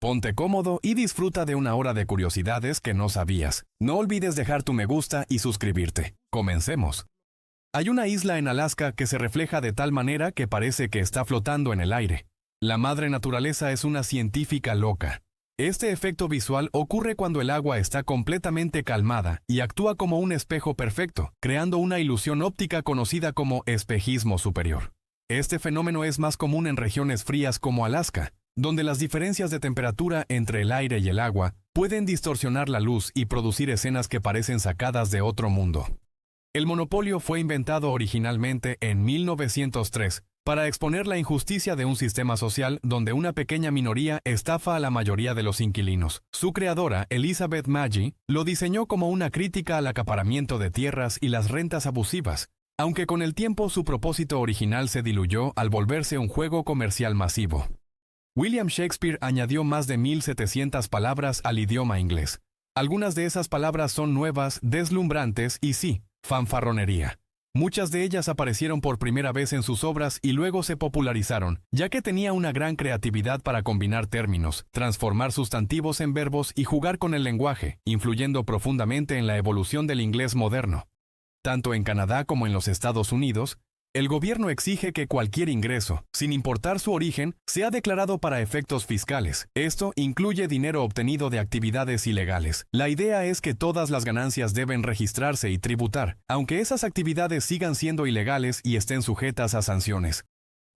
Ponte cómodo y disfruta de una hora de curiosidades que no sabías. No olvides dejar tu me gusta y suscribirte. Comencemos. Hay una isla en Alaska que se refleja de tal manera que parece que está flotando en el aire. La madre naturaleza es una científica loca. Este efecto visual ocurre cuando el agua está completamente calmada y actúa como un espejo perfecto, creando una ilusión óptica conocida como espejismo superior. Este fenómeno es más común en regiones frías como Alaska, donde las diferencias de temperatura entre el aire y el agua pueden distorsionar la luz y producir escenas que parecen sacadas de otro mundo. El monopolio fue inventado originalmente en 1903 para exponer la injusticia de un sistema social donde una pequeña minoría estafa a la mayoría de los inquilinos. Su creadora, Elizabeth Magie, lo diseñó como una crítica al acaparamiento de tierras y las rentas abusivas, aunque con el tiempo su propósito original se diluyó al volverse un juego comercial masivo. William Shakespeare añadió más de 1,700 palabras al idioma inglés. Algunas de esas palabras son nuevas, deslumbrantes y sí, fanfarronería. Muchas de ellas aparecieron por primera vez en sus obras y luego se popularizaron, ya que tenía una gran creatividad para combinar términos, transformar sustantivos en verbos y jugar con el lenguaje, influyendo profundamente en la evolución del inglés moderno. Tanto en Canadá como en los Estados Unidos, el gobierno exige que cualquier ingreso, sin importar su origen, sea declarado para efectos fiscales. Esto incluye dinero obtenido de actividades ilegales. La idea es que todas las ganancias deben registrarse y tributar, aunque esas actividades sigan siendo ilegales y estén sujetas a sanciones.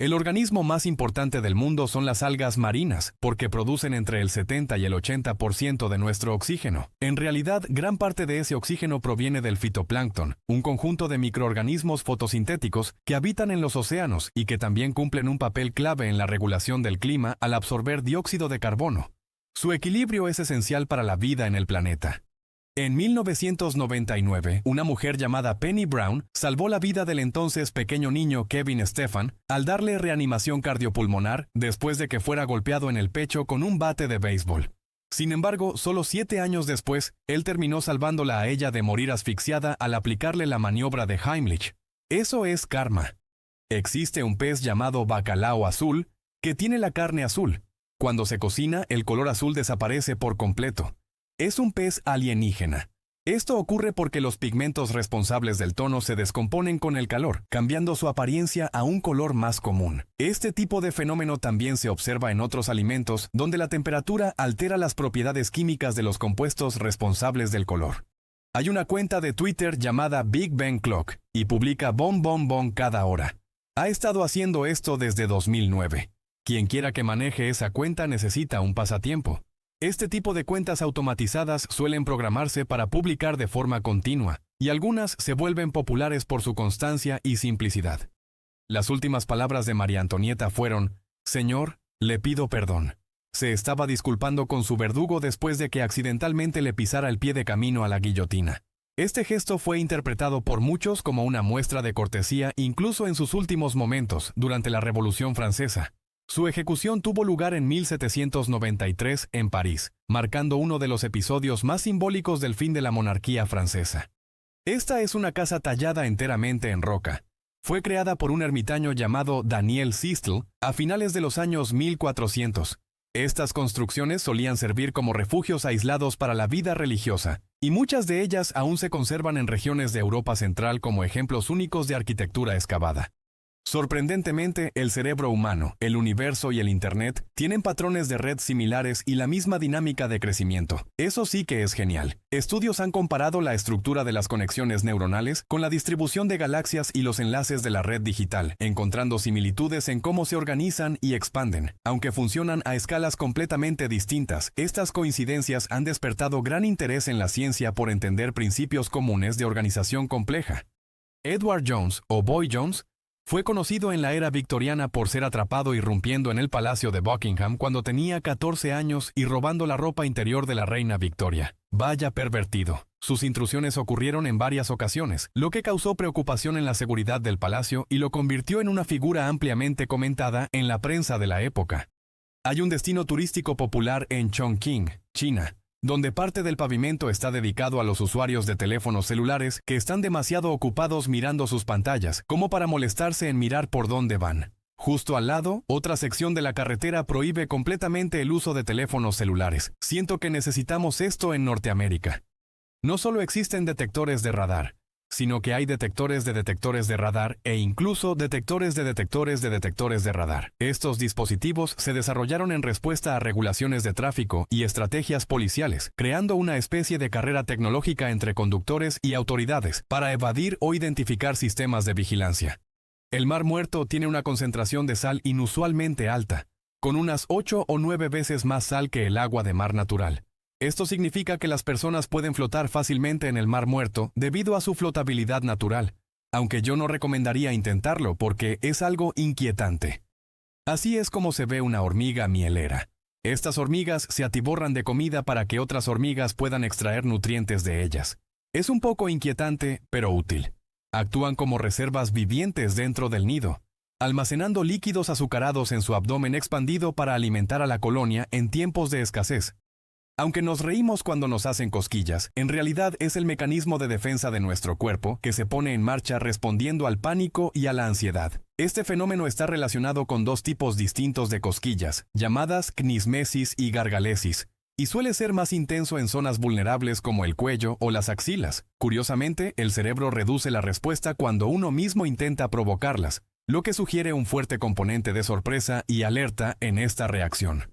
El organismo más importante del mundo son las algas marinas, porque producen entre el 70 y el 80% de nuestro oxígeno. En realidad, gran parte de ese oxígeno proviene del fitoplancton, un conjunto de microorganismos fotosintéticos que habitan en los océanos y que también cumplen un papel clave en la regulación del clima al absorber dióxido de carbono. Su equilibrio es esencial para la vida en el planeta. En 1999, una mujer llamada Penny Brown salvó la vida del entonces pequeño niño Kevin Stephan al darle reanimación cardiopulmonar después de que fuera golpeado en el pecho con un bate de béisbol. Sin embargo, solo 7 años después, él terminó salvándola a ella de morir asfixiada al aplicarle la maniobra de Heimlich. Eso es karma. Existe un pez llamado bacalao azul que tiene la carne azul. Cuando se cocina, el color azul desaparece por completo. Es un pez alienígena. Esto ocurre porque los pigmentos responsables del tono se descomponen con el calor, cambiando su apariencia a un color más común. Este tipo de fenómeno también se observa en otros alimentos donde la temperatura altera las propiedades químicas de los compuestos responsables del color. Hay una cuenta de Twitter llamada Big Bang Clock y publica bom cada hora. Ha estado haciendo esto desde 2009. Quien quiera que maneje esa cuenta necesita un pasatiempo. Este tipo de cuentas automatizadas suelen programarse para publicar de forma continua, y algunas se vuelven populares por su constancia y simplicidad. Las últimas palabras de María Antonieta fueron: «Señor, le pido perdón». Se estaba disculpando con su verdugo después de que accidentalmente le pisara el pie de camino a la guillotina. Este gesto fue interpretado por muchos como una muestra de cortesía incluso en sus últimos momentos, durante la Revolución Francesa. Su ejecución tuvo lugar en 1793 en París, marcando uno de los episodios más simbólicos del fin de la monarquía francesa. Esta es una casa tallada enteramente en roca. Fue creada por un ermitaño llamado Daniel Sistel a finales de los años 1400. Estas construcciones solían servir como refugios aislados para la vida religiosa, y muchas de ellas aún se conservan en regiones de Europa Central como ejemplos únicos de arquitectura excavada. Sorprendentemente, el cerebro humano, el universo y el Internet tienen patrones de red similares y la misma dinámica de crecimiento. Eso sí que es genial. Estudios han comparado la estructura de las conexiones neuronales con la distribución de galaxias y los enlaces de la red digital, encontrando similitudes en cómo se organizan y expanden. Aunque funcionan a escalas completamente distintas, estas coincidencias han despertado gran interés en la ciencia por entender principios comunes de organización compleja. Edward Jones, o Boy Jones, fue conocido en la era victoriana por ser atrapado irrumpiendo en el Palacio de Buckingham cuando tenía 14 años y robando la ropa interior de la reina Victoria. Vaya pervertido. Sus intrusiones ocurrieron en varias ocasiones, lo que causó preocupación en la seguridad del palacio y lo convirtió en una figura ampliamente comentada en la prensa de la época. Hay un destino turístico popular en Chongqing, China, donde parte del pavimento está dedicado a los usuarios de teléfonos celulares que están demasiado ocupados mirando sus pantallas como para molestarse en mirar por dónde van. Justo al lado, otra sección de la carretera prohíbe completamente el uso de teléfonos celulares. Siento que necesitamos esto en Norteamérica. No solo existen detectores de radar, sino que hay detectores de radar e incluso detectores de radar. Estos dispositivos se desarrollaron en respuesta a regulaciones de tráfico y estrategias policiales, creando una especie de carrera tecnológica entre conductores y autoridades para evadir o identificar sistemas de vigilancia. El Mar Muerto tiene una concentración de sal inusualmente alta, con unas 8 o 9 veces más sal que el agua de mar natural. Esto significa que las personas pueden flotar fácilmente en el Mar Muerto debido a su flotabilidad natural, aunque yo no recomendaría intentarlo porque es algo inquietante. Así es como se ve una hormiga mielera. Estas hormigas se atiborran de comida para que otras hormigas puedan extraer nutrientes de ellas. Es un poco inquietante, pero útil. Actúan como reservas vivientes dentro del nido, almacenando líquidos azucarados en su abdomen expandido para alimentar a la colonia en tiempos de escasez. Aunque nos reímos cuando nos hacen cosquillas, en realidad es el mecanismo de defensa de nuestro cuerpo que se pone en marcha respondiendo al pánico y a la ansiedad. Este fenómeno está relacionado con dos tipos distintos de cosquillas, llamadas cnismesis y gargalesis, y suele ser más intenso en zonas vulnerables como el cuello o las axilas. Curiosamente, el cerebro reduce la respuesta cuando uno mismo intenta provocarlas, lo que sugiere un fuerte componente de sorpresa y alerta en esta reacción.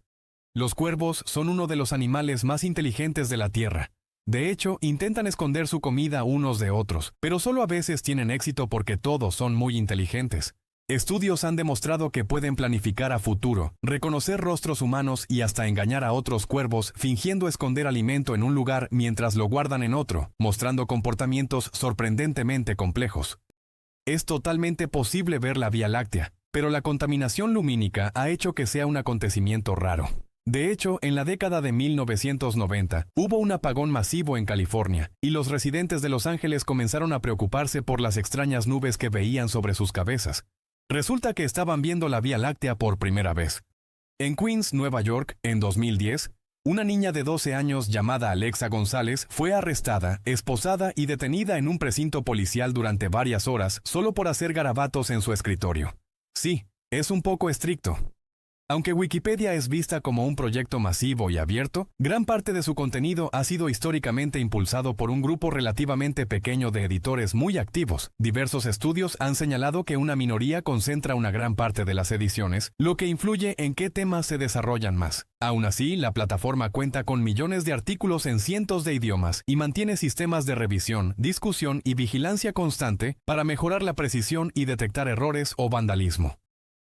Los cuervos son uno de los animales más inteligentes de la Tierra. De hecho, intentan esconder su comida unos de otros, pero solo a veces tienen éxito porque todos son muy inteligentes. Estudios han demostrado que pueden planificar a futuro, reconocer rostros humanos y hasta engañar a otros cuervos fingiendo esconder alimento en un lugar mientras lo guardan en otro, mostrando comportamientos sorprendentemente complejos. Es totalmente posible ver la Vía Láctea, pero la contaminación lumínica ha hecho que sea un acontecimiento raro. De hecho, en la década de 1990, hubo un apagón masivo en California, y los residentes de Los Ángeles comenzaron a preocuparse por las extrañas nubes que veían sobre sus cabezas. Resulta que estaban viendo la Vía Láctea por primera vez. En Queens, Nueva York, en 2010, una niña de 12 años llamada Alexa González fue arrestada, esposada y detenida en un precinto policial durante varias horas solo por hacer garabatos en su escritorio. Sí, es un poco estricto. Aunque Wikipedia es vista como un proyecto masivo y abierto, gran parte de su contenido ha sido históricamente impulsado por un grupo relativamente pequeño de editores muy activos. Diversos estudios han señalado que una minoría concentra una gran parte de las ediciones, lo que influye en qué temas se desarrollan más. Aún así, la plataforma cuenta con millones de artículos en cientos de idiomas y mantiene sistemas de revisión, discusión y vigilancia constante para mejorar la precisión y detectar errores o vandalismo.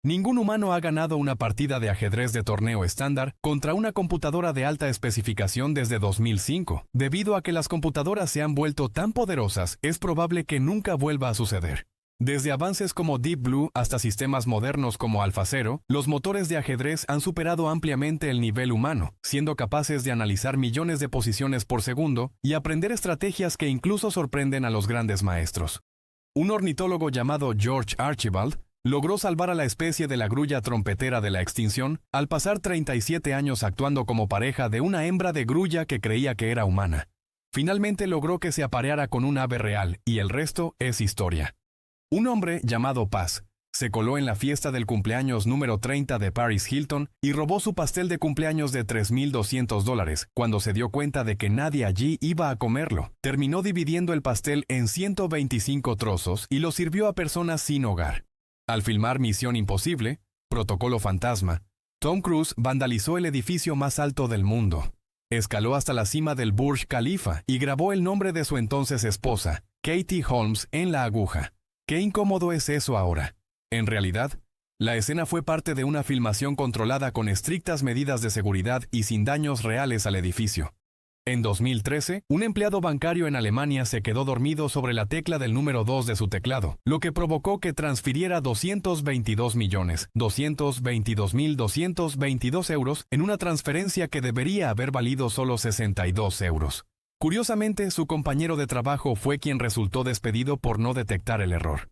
Ningún humano ha ganado una partida de ajedrez de torneo estándar contra una computadora de alta especificación desde 2005. Debido a que las computadoras se han vuelto tan poderosas, es probable que nunca vuelva a suceder. Desde avances como Deep Blue hasta sistemas modernos como AlphaZero, los motores de ajedrez han superado ampliamente el nivel humano, siendo capaces de analizar millones de posiciones por segundo y aprender estrategias que incluso sorprenden a los grandes maestros. Un ornitólogo llamado George Archibald logró salvar a la especie de la grulla trompetera de la extinción al pasar 37 años actuando como pareja de una hembra de grulla que creía que era humana. Finalmente logró que se apareara con un ave real y el resto es historia. Un hombre llamado Paz se coló en la fiesta del cumpleaños número 30 de Paris Hilton y robó su pastel de cumpleaños de $3,200 cuando se dio cuenta de que nadie allí iba a comerlo. Terminó dividiendo el pastel en 125 trozos y lo sirvió a personas sin hogar. Al filmar Misión Imposible, Protocolo Fantasma, Tom Cruise vandalizó el edificio más alto del mundo. Escaló hasta la cima del Burj Khalifa y grabó el nombre de su entonces esposa, Katie Holmes, en la aguja. ¿Qué incómodo es eso ahora? En realidad, la escena fue parte de una filmación controlada con estrictas medidas de seguridad y sin daños reales al edificio. En 2013, un empleado bancario en Alemania se quedó dormido sobre la tecla del número 2 de su teclado, lo que provocó que transfiriera 222.222.222 euros en una transferencia que debería haber valido solo 62 euros. Curiosamente, su compañero de trabajo fue quien resultó despedido por no detectar el error.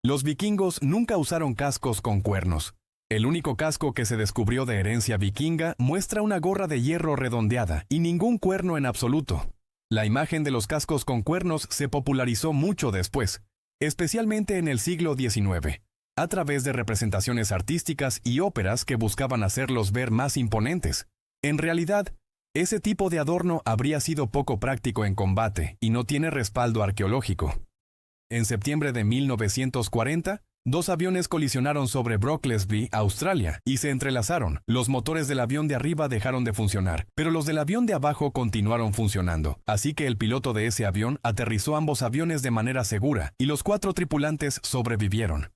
Los vikingos nunca usaron cascos con cuernos. El único casco que se descubrió de herencia vikinga muestra una gorra de hierro redondeada y ningún cuerno en absoluto. La imagen de los cascos con cuernos se popularizó mucho después, especialmente en el siglo XIX. a través de representaciones artísticas y óperas que buscaban hacerlos ver más imponentes. En realidad, ese tipo de adorno habría sido poco práctico en combate y no tiene respaldo arqueológico. En septiembre de 1940, 2 aviones colisionaron sobre Brocklesby, Australia, y se entrelazaron. Los motores del avión de arriba dejaron de funcionar, pero los del avión de abajo continuaron funcionando. Así que el piloto de ese avión aterrizó ambos aviones de manera segura, y los 4 tripulantes sobrevivieron.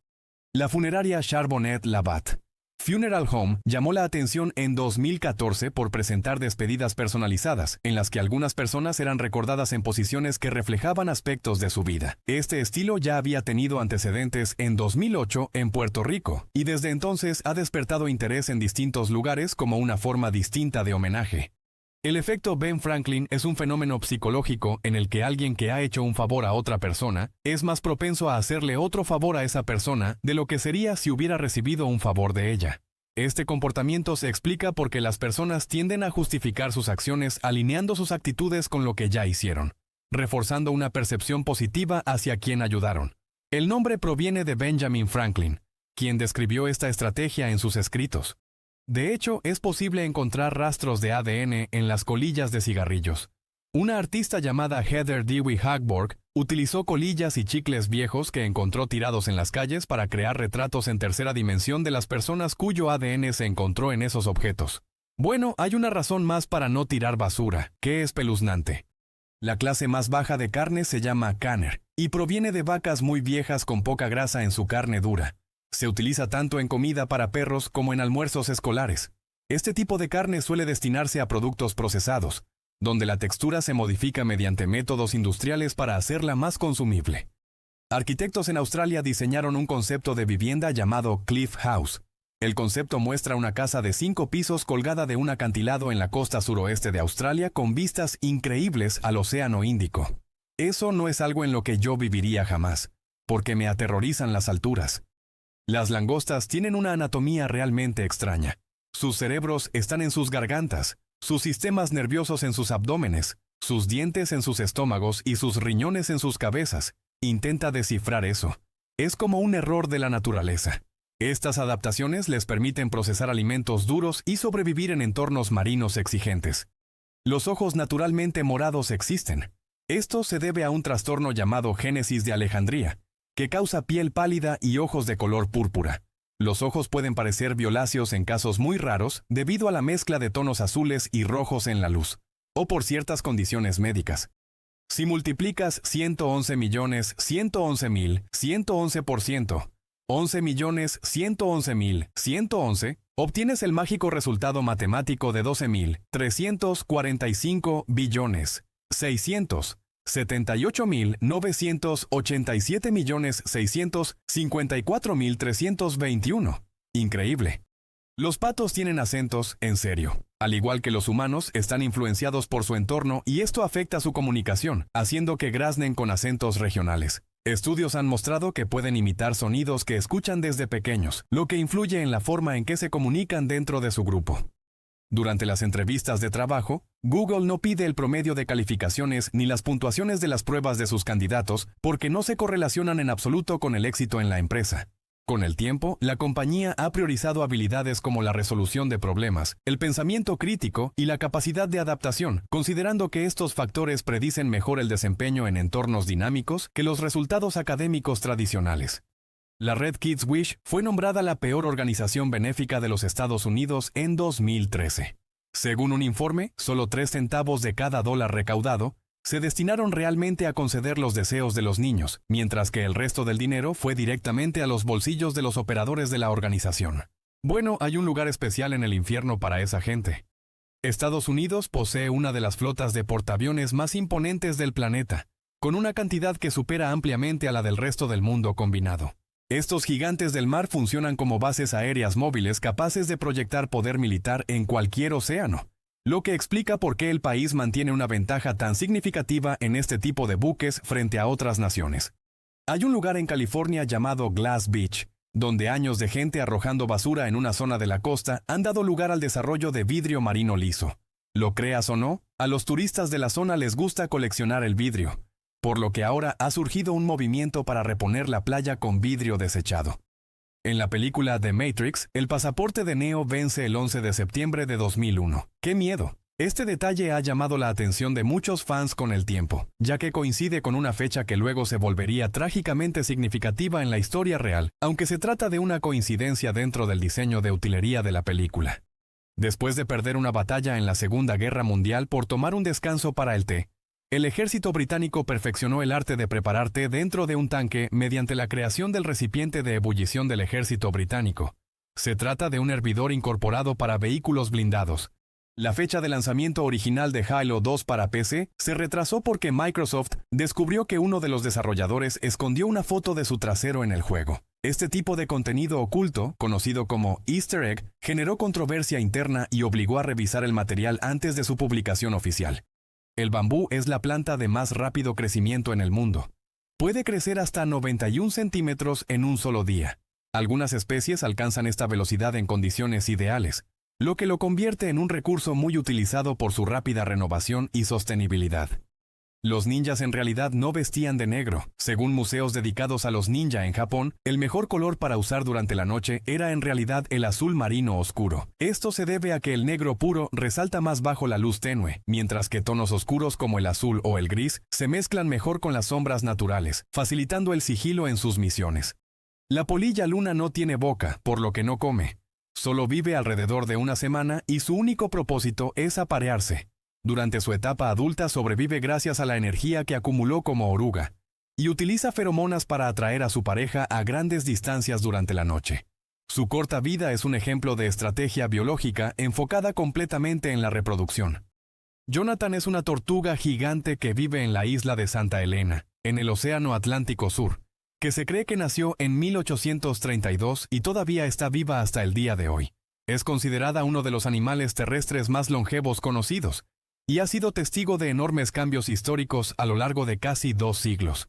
La funeraria Charbonnet Labatt Funeral Home llamó la atención en 2014 por presentar despedidas personalizadas, en las que algunas personas eran recordadas en posiciones que reflejaban aspectos de su vida. Este estilo ya había tenido antecedentes en 2008 en Puerto Rico, y desde entonces ha despertado interés en distintos lugares como una forma distinta de homenaje. El efecto Ben Franklin es un fenómeno psicológico en el que alguien que ha hecho un favor a otra persona es más propenso a hacerle otro favor a esa persona de lo que sería si hubiera recibido un favor de ella. Este comportamiento se explica porque las personas tienden a justificar sus acciones alineando sus actitudes con lo que ya hicieron, reforzando una percepción positiva hacia quien ayudaron. El nombre proviene de Benjamin Franklin, quien describió esta estrategia en sus escritos. De hecho, es posible encontrar rastros de ADN en las colillas de cigarrillos. Una artista llamada Heather Dewey Hagborg utilizó colillas y chicles viejos que encontró tirados en las calles para crear retratos en tercera dimensión de las personas cuyo ADN se encontró en esos objetos. Bueno, hay una razón más para no tirar basura, que es espeluznante. La clase más baja de carne se llama canner y proviene de vacas muy viejas con poca grasa en su carne dura. Se utiliza tanto en comida para perros como en almuerzos escolares. Este tipo de carne suele destinarse a productos procesados, donde la textura se modifica mediante métodos industriales para hacerla más consumible. Arquitectos en Australia diseñaron un concepto de vivienda llamado Cliff House. El concepto muestra una casa de 5 pisos colgada de un acantilado en la costa suroeste de Australia con vistas increíbles al Océano Índico. Eso no es algo en lo que yo viviría jamás, porque me aterrorizan las alturas. Las langostas tienen una anatomía realmente extraña. Sus cerebros están en sus gargantas, sus sistemas nerviosos en sus abdómenes, sus dientes en sus estómagos y sus riñones en sus cabezas. Intenta descifrar eso. Es como un error de la naturaleza. Estas adaptaciones les permiten procesar alimentos duros y sobrevivir en entornos marinos exigentes. Los ojos naturalmente morados existen. Esto se debe a un trastorno llamado génesis de Alejandría, que causa piel pálida y ojos de color púrpura. Los ojos pueden parecer violáceos en casos muy raros debido a la mezcla de tonos azules y rojos en la luz, o por ciertas condiciones médicas. Si multiplicas 111.111.111%, 11.111.111, obtienes el mágico resultado matemático de 12.345 billones, 78.987.654.321. Increíble. Los patos tienen acentos, en serio. Al igual que los humanos, están influenciados por su entorno y esto afecta su comunicación, haciendo que graznen con acentos regionales. Estudios han mostrado que pueden imitar sonidos que escuchan desde pequeños, lo que influye en la forma en que se comunican dentro de su grupo. Durante las entrevistas de trabajo, Google no pide el promedio de calificaciones ni las puntuaciones de las pruebas de sus candidatos porque no se correlacionan en absoluto con el éxito en la empresa. Con el tiempo, la compañía ha priorizado habilidades como la resolución de problemas, el pensamiento crítico y la capacidad de adaptación, considerando que estos factores predicen mejor el desempeño en entornos dinámicos que los resultados académicos tradicionales. La red Kids Wish fue nombrada la peor organización benéfica de los Estados Unidos en 2013. Según un informe, solo 3 centavos de cada dólar recaudado se destinaron realmente a conceder los deseos de los niños, mientras que el resto del dinero fue directamente a los bolsillos de los operadores de la organización. Bueno, hay un lugar especial en el infierno para esa gente. Estados Unidos posee una de las flotas de portaaviones más imponentes del planeta, con una cantidad que supera ampliamente a la del resto del mundo combinado. Estos gigantes del mar funcionan como bases aéreas móviles capaces de proyectar poder militar en cualquier océano, lo que explica por qué el país mantiene una ventaja tan significativa en este tipo de buques frente a otras naciones. Hay un lugar en California llamado Glass Beach, donde años de gente arrojando basura en una zona de la costa han dado lugar al desarrollo de vidrio marino liso. Lo creas o no, a los turistas de la zona les gusta coleccionar el vidrio, por lo que ahora ha surgido un movimiento para reponer la playa con vidrio desechado. En la película The Matrix, el pasaporte de Neo vence el 11 de septiembre de 2001. ¡Qué miedo! Este detalle ha llamado la atención de muchos fans con el tiempo, ya que coincide con una fecha que luego se volvería trágicamente significativa en la historia real, aunque se trata de una coincidencia dentro del diseño de utilería de la película. Después de perder una batalla en la Segunda Guerra Mundial por tomar un descanso para el té, el ejército británico perfeccionó el arte de preparar té dentro de un tanque mediante la creación del recipiente de ebullición del ejército británico. Se trata de un hervidor incorporado para vehículos blindados. La fecha de lanzamiento original de Halo 2 para PC se retrasó porque Microsoft descubrió que uno de los desarrolladores escondió una foto de su trasero en el juego. Este tipo de contenido oculto, conocido como Easter egg, generó controversia interna y obligó a revisar el material antes de su publicación oficial. El bambú es la planta de más rápido crecimiento en el mundo. Puede crecer hasta 91 centímetros en un solo día. Algunas especies alcanzan esta velocidad en condiciones ideales, lo que lo convierte en un recurso muy utilizado por su rápida renovación y sostenibilidad. Los ninjas en realidad no vestían de negro. Según museos dedicados a los ninja en Japón, el mejor color para usar durante la noche era en realidad el azul marino oscuro. Esto se debe a que el negro puro resalta más bajo la luz tenue, mientras que tonos oscuros como el azul o el gris se mezclan mejor con las sombras naturales, facilitando el sigilo en sus misiones. La polilla luna no tiene boca, por lo que no come. Solo vive alrededor de una semana y su único propósito es aparearse. Durante su etapa adulta sobrevive gracias a la energía que acumuló como oruga, y utiliza feromonas para atraer a su pareja a grandes distancias durante la noche. Su corta vida es un ejemplo de estrategia biológica enfocada completamente en la reproducción. Jonathan es una tortuga gigante que vive en la isla de Santa Elena, en el Océano Atlántico Sur, que se cree que nació en 1832 y todavía está viva hasta el día de hoy. Es considerada uno de los animales terrestres más longevos conocidos, y ha sido testigo de enormes cambios históricos a lo largo de casi 2 siglos.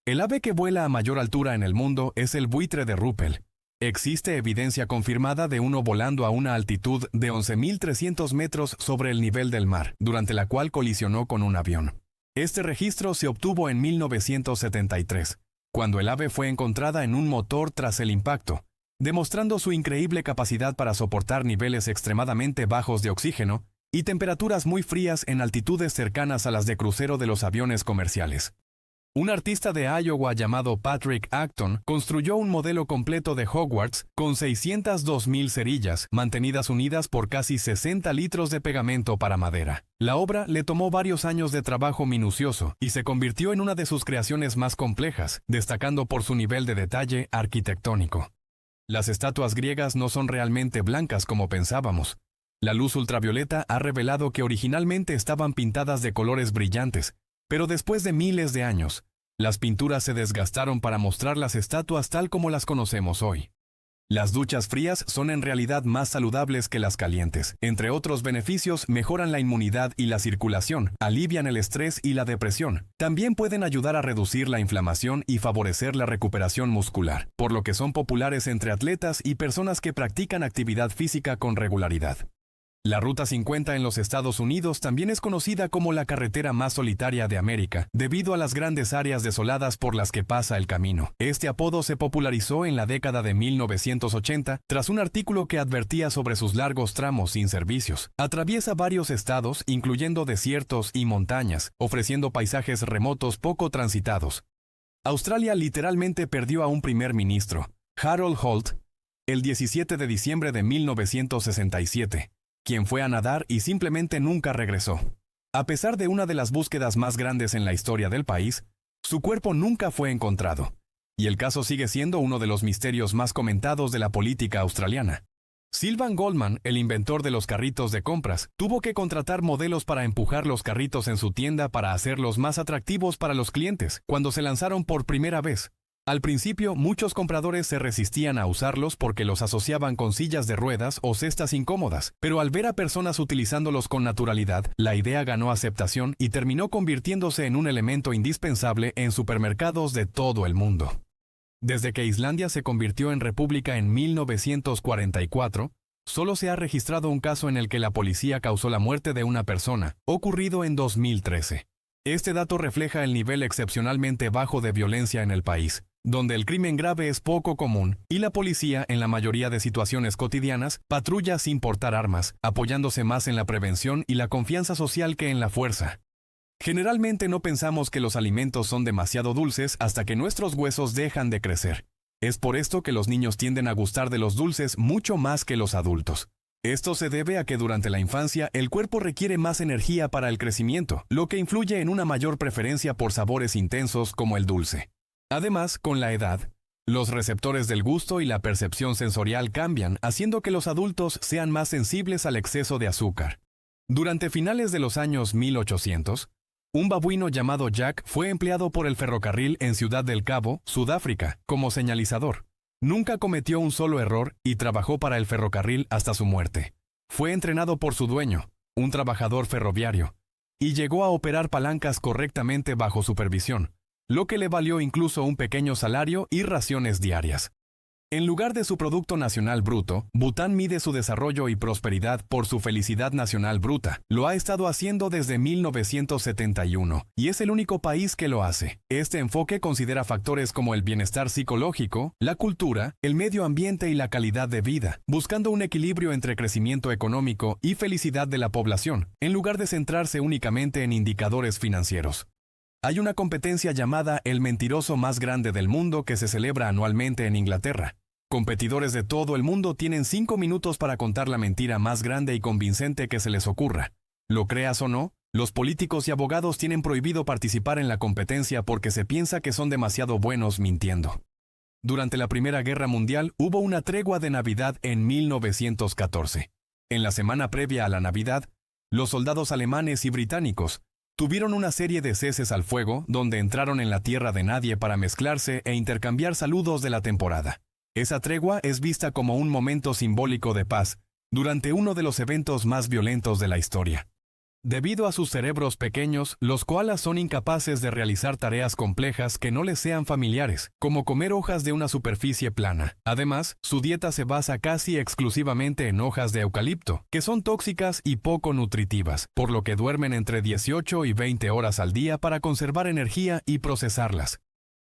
El ave que vuela a mayor altura en el mundo es el buitre de Ruppel. Existe evidencia confirmada de uno volando a una altitud de 11.300 metros sobre el nivel del mar, durante la cual colisionó con un avión. Este registro se obtuvo en 1973. Cuando el ave fue encontrada en un motor tras el impacto, demostrando su increíble capacidad para soportar niveles extremadamente bajos de oxígeno y temperaturas muy frías en altitudes cercanas a las de crucero de los aviones comerciales. Un artista de Iowa llamado Patrick Acton construyó un modelo completo de Hogwarts con 602.000 cerillas mantenidas unidas por casi 60 litros de pegamento para madera. La obra le tomó varios años de trabajo minucioso y se convirtió en una de sus creaciones más complejas, destacando por su nivel de detalle arquitectónico. Las estatuas griegas no son realmente blancas como pensábamos. La luz ultravioleta ha revelado que originalmente estaban pintadas de colores brillantes, pero después de miles de años, las pinturas se desgastaron para mostrar las estatuas tal como las conocemos hoy. Las duchas frías son en realidad más saludables que las calientes. Entre otros beneficios, mejoran la inmunidad y la circulación, alivian el estrés y la depresión. También pueden ayudar a reducir la inflamación y favorecer la recuperación muscular, por lo que son populares entre atletas y personas que practican actividad física con regularidad. La Ruta 50 en los Estados Unidos también es conocida como la carretera más solitaria de América, debido a las grandes áreas desoladas por las que pasa el camino. Este apodo se popularizó en la década de 1980 tras un artículo que advertía sobre sus largos tramos sin servicios. Atraviesa varios estados, incluyendo desiertos y montañas, ofreciendo paisajes remotos poco transitados. Australia literalmente perdió a un primer ministro, Harold Holt, el 17 de diciembre de 1967. Quien fue a nadar y simplemente nunca regresó. A pesar de una de las búsquedas más grandes en la historia del país, su cuerpo nunca fue encontrado, y el caso sigue siendo uno de los misterios más comentados de la política australiana. Sylvan Goldman, el inventor de los carritos de compras, tuvo que contratar modelos para empujar los carritos en su tienda para hacerlos más atractivos para los clientes cuando se lanzaron por primera vez. Al principio, muchos compradores se resistían a usarlos porque los asociaban con sillas de ruedas o cestas incómodas, pero al ver a personas utilizándolos con naturalidad, la idea ganó aceptación y terminó convirtiéndose en un elemento indispensable en supermercados de todo el mundo. Desde que Islandia se convirtió en república en 1944, solo se ha registrado un caso en el que la policía causó la muerte de una persona, ocurrido en 2013. Este dato refleja el nivel excepcionalmente bajo de violencia en el país, donde el crimen grave es poco común y la policía, en la mayoría de situaciones cotidianas, patrulla sin portar armas, apoyándose más en la prevención y la confianza social que en la fuerza. Generalmente no pensamos que los alimentos son demasiado dulces hasta que nuestros huesos dejan de crecer. Es por esto que los niños tienden a gustar de los dulces mucho más que los adultos. Esto se debe a que durante la infancia el cuerpo requiere más energía para el crecimiento, lo que influye en una mayor preferencia por sabores intensos como el dulce. Además, con la edad, los receptores del gusto y la percepción sensorial cambian, haciendo que los adultos sean más sensibles al exceso de azúcar. Durante finales de los años 1800, un babuino llamado Jack fue empleado por el ferrocarril en Ciudad del Cabo, Sudáfrica, como señalizador. Nunca cometió un solo error y trabajó para el ferrocarril hasta su muerte. Fue entrenado por su dueño, un trabajador ferroviario, y llegó a operar palancas correctamente bajo supervisión, lo que le valió incluso un pequeño salario y raciones diarias. En lugar de su Producto Nacional Bruto, Bután mide su desarrollo y prosperidad por su felicidad nacional bruta. Lo ha estado haciendo desde 1971 y es el único país que lo hace. Este enfoque considera factores como el bienestar psicológico, la cultura, el medio ambiente y la calidad de vida, buscando un equilibrio entre crecimiento económico y felicidad de la población, en lugar de centrarse únicamente en indicadores financieros. Hay una competencia llamada El Mentiroso Más Grande del Mundo que se celebra anualmente en Inglaterra. Competidores de todo el mundo tienen 5 minutos para contar la mentira más grande y convincente que se les ocurra. Lo creas o no, los políticos y abogados tienen prohibido participar en la competencia porque se piensa que son demasiado buenos mintiendo. Durante la Primera Guerra Mundial hubo una tregua de Navidad en 1914. En la semana previa a la Navidad, los soldados alemanes y británicos tuvieron una serie de ceses al fuego donde entraron en la tierra de nadie para mezclarse e intercambiar saludos de la temporada. Esa tregua es vista como un momento simbólico de paz durante uno de los eventos más violentos de la historia. Debido a sus cerebros pequeños, los koalas son incapaces de realizar tareas complejas que no les sean familiares, como comer hojas de una superficie plana. Además, su dieta se basa casi exclusivamente en hojas de eucalipto, que son tóxicas y poco nutritivas, por lo que duermen entre 18 y 20 horas al día para conservar energía y procesarlas.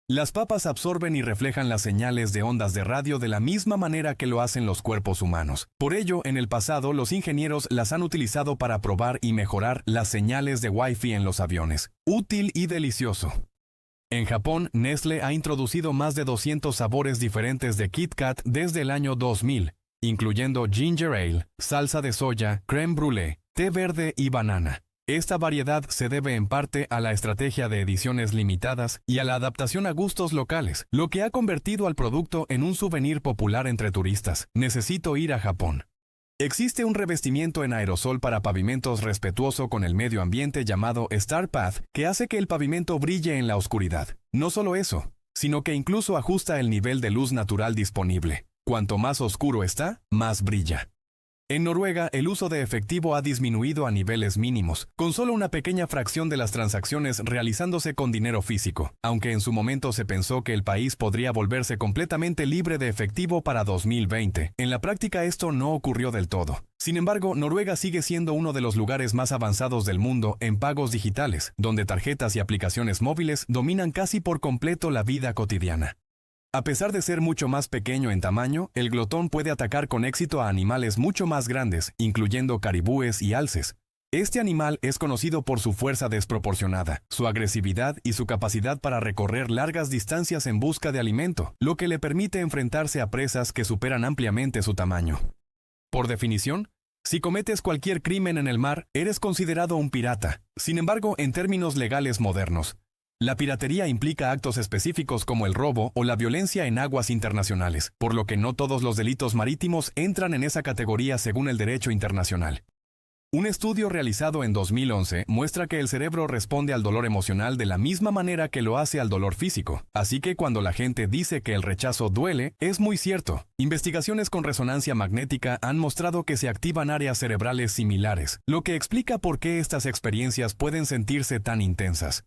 Las papas absorben y reflejan las señales de ondas de radio de la misma manera que lo hacen los cuerpos humanos. Por ello, en el pasado, los ingenieros las han utilizado para probar y mejorar las señales de Wi-Fi en los aviones. Útil y delicioso. En Japón, Nestlé ha introducido más de 200 sabores diferentes de Kit Kat desde el año 2000, incluyendo ginger ale, salsa de soya, crème brûlée, té verde y banana. Esta variedad se debe en parte a la estrategia de ediciones limitadas y a la adaptación a gustos locales, lo que ha convertido al producto en un souvenir popular entre turistas. Necesito ir a Japón. Existe un revestimiento en aerosol para pavimentos respetuoso con el medio ambiente llamado Star Path, que hace que el pavimento brille en la oscuridad. No solo eso, sino que incluso ajusta el nivel de luz natural disponible. Cuanto más oscuro está, más brilla. En Noruega, el uso de efectivo ha disminuido a niveles mínimos, con solo una pequeña fracción de las transacciones realizándose con dinero físico, aunque en su momento se pensó que el país podría volverse completamente libre de efectivo para 2020. En la práctica esto no ocurrió del todo. Sin embargo, Noruega sigue siendo uno de los lugares más avanzados del mundo en pagos digitales, donde tarjetas y aplicaciones móviles dominan casi por completo la vida cotidiana. A pesar de ser mucho más pequeño en tamaño, el glotón puede atacar con éxito a animales mucho más grandes, incluyendo caribúes y alces. Este animal es conocido por su fuerza desproporcionada, su agresividad y su capacidad para recorrer largas distancias en busca de alimento, lo que le permite enfrentarse a presas que superan ampliamente su tamaño. Por definición, si cometes cualquier crimen en el mar, eres considerado un pirata. Sin embargo, en términos legales modernos, la piratería implica actos específicos como el robo o la violencia en aguas internacionales, por lo que no todos los delitos marítimos entran en esa categoría según el derecho internacional. Un estudio realizado en 2011 muestra que el cerebro responde al dolor emocional de la misma manera que lo hace al dolor físico, así que cuando la gente dice que el rechazo duele, es muy cierto. Investigaciones con resonancia magnética han mostrado que se activan áreas cerebrales similares, lo que explica por qué estas experiencias pueden sentirse tan intensas.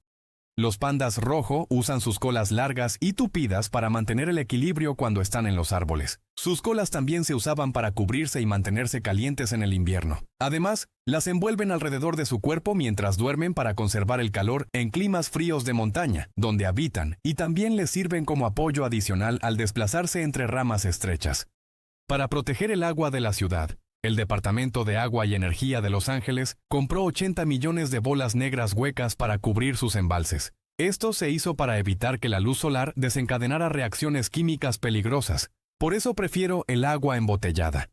Los pandas rojo usan sus colas largas y tupidas para mantener el equilibrio cuando están en los árboles. Sus colas también se usaban para cubrirse y mantenerse calientes en el invierno. Además, las envuelven alrededor de su cuerpo mientras duermen para conservar el calor en climas fríos de montaña, donde habitan, y también les sirven como apoyo adicional al desplazarse entre ramas estrechas. Para proteger el agua de la ciudad, el Departamento de Agua y Energía de Los Ángeles compró 80 millones de bolas negras huecas para cubrir sus embalses. Esto se hizo para evitar que la luz solar desencadenara reacciones químicas peligrosas. Por eso prefiero el agua embotellada.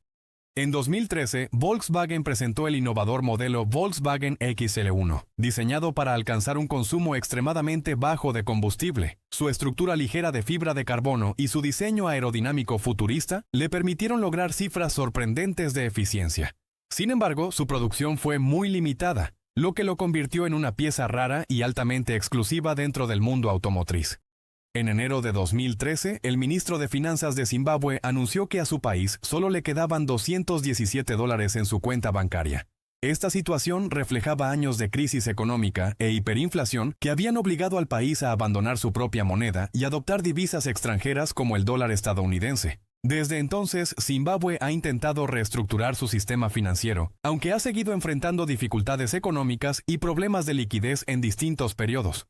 En 2013, Volkswagen presentó el innovador modelo Volkswagen XL1, diseñado para alcanzar un consumo extremadamente bajo de combustible. Su estructura ligera de fibra de carbono y su diseño aerodinámico futurista le permitieron lograr cifras sorprendentes de eficiencia. Sin embargo, su producción fue muy limitada, lo que lo convirtió en una pieza rara y altamente exclusiva dentro del mundo automotriz. En enero de 2013, el ministro de Finanzas de Zimbabue anunció que a su país solo le quedaban $217 en su cuenta bancaria. Esta situación reflejaba años de crisis económica e hiperinflación que habían obligado al país a abandonar su propia moneda y adoptar divisas extranjeras como el dólar estadounidense. Desde entonces, Zimbabue ha intentado reestructurar su sistema financiero, aunque ha seguido enfrentando dificultades económicas y problemas de liquidez en distintos periodos.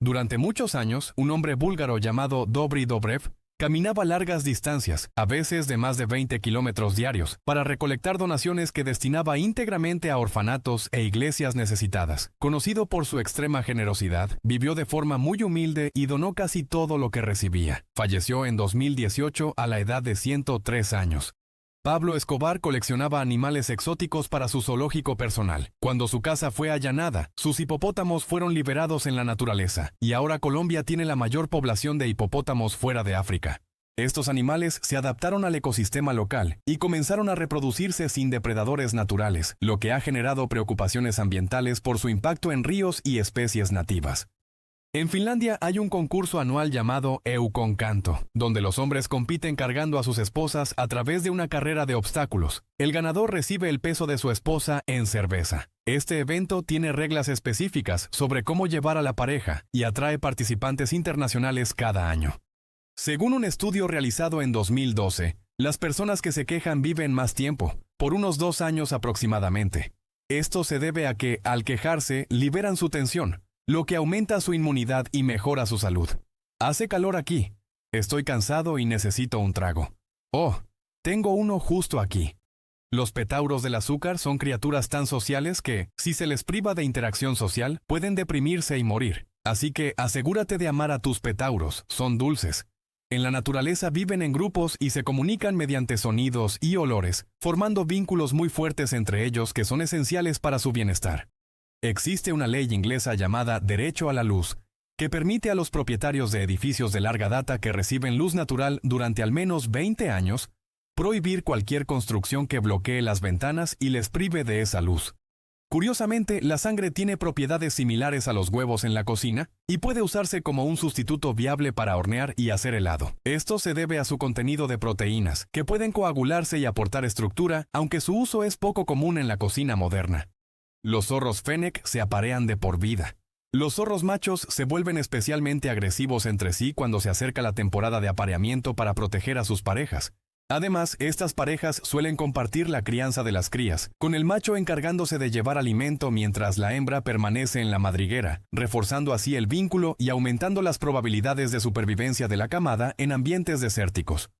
Durante muchos años, un hombre búlgaro llamado Dobry Dobrev caminaba largas distancias, a veces de más de 20 kilómetros diarios, para recolectar donaciones que destinaba íntegramente a orfanatos e iglesias necesitadas. Conocido por su extrema generosidad, vivió de forma muy humilde y donó casi todo lo que recibía. Falleció en 2018 a la edad de 103 años. Pablo Escobar coleccionaba animales exóticos para su zoológico personal. Cuando su casa fue allanada, sus hipopótamos fueron liberados en la naturaleza, y ahora Colombia tiene la mayor población de hipopótamos fuera de África. Estos animales se adaptaron al ecosistema local y comenzaron a reproducirse sin depredadores naturales, lo que ha generado preocupaciones ambientales por su impacto en ríos y especies nativas. En Finlandia hay un concurso anual llamado Eukonkanto, donde los hombres compiten cargando a sus esposas a través de una carrera de obstáculos. El ganador recibe el peso de su esposa en cerveza. Este evento tiene reglas específicas sobre cómo llevar a la pareja y atrae participantes internacionales cada año. Según un estudio realizado en 2012, las personas que se quejan viven más tiempo, por unos 2 años aproximadamente. Esto se debe a que, al quejarse, liberan su tensión, lo que aumenta su inmunidad y mejora su salud. Hace calor aquí. Estoy cansado y necesito un trago. Oh, tengo uno justo aquí. Los petauros del azúcar son criaturas tan sociales que, si se les priva de interacción social, pueden deprimirse y morir. Así que asegúrate de amar a tus petauros, son dulces. En la naturaleza viven en grupos y se comunican mediante sonidos y olores, formando vínculos muy fuertes entre ellos que son esenciales para su bienestar. Existe una ley inglesa llamada Derecho a la Luz, que permite a los propietarios de edificios de larga data que reciben luz natural durante al menos 20 años, prohibir cualquier construcción que bloquee las ventanas y les prive de esa luz. Curiosamente, la sangre tiene propiedades similares a los huevos en la cocina y puede usarse como un sustituto viable para hornear y hacer helado. Esto se debe a su contenido de proteínas, que pueden coagularse y aportar estructura, aunque su uso es poco común en la cocina moderna. Los zorros fennec se aparean de por vida. Los zorros machos se vuelven especialmente agresivos entre sí cuando se acerca la temporada de apareamiento para proteger a sus parejas. Además, estas parejas suelen compartir la crianza de las crías, con el macho encargándose de llevar alimento mientras la hembra permanece en la madriguera, reforzando así el vínculo y aumentando las probabilidades de supervivencia de la camada en ambientes desérticos.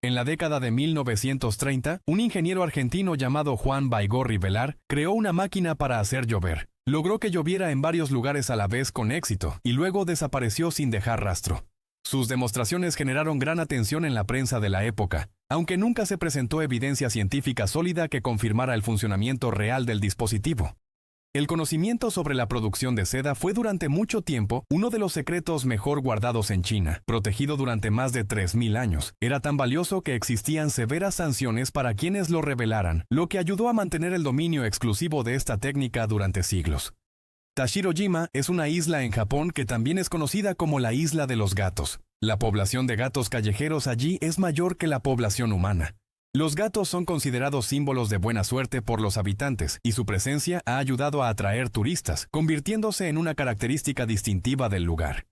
En la década de 1930, un ingeniero argentino llamado Juan Baigorri Velar creó una máquina para hacer llover. Logró que lloviera en varios lugares a la vez con éxito, y luego desapareció sin dejar rastro. Sus demostraciones generaron gran atención en la prensa de la época, aunque nunca se presentó evidencia científica sólida que confirmara el funcionamiento real del dispositivo. El conocimiento sobre la producción de seda fue durante mucho tiempo uno de los secretos mejor guardados en China, protegido durante más de 3.000 años. Era tan valioso que existían severas sanciones para quienes lo revelaran, lo que ayudó a mantener el dominio exclusivo de esta técnica durante siglos. Tashirojima es una isla en Japón que también es conocida como la Isla de los Gatos. La población de gatos callejeros allí es mayor que la población humana. Los gatos son considerados símbolos de buena suerte por los habitantes y su presencia ha ayudado a atraer turistas, convirtiéndose en una característica distintiva del lugar.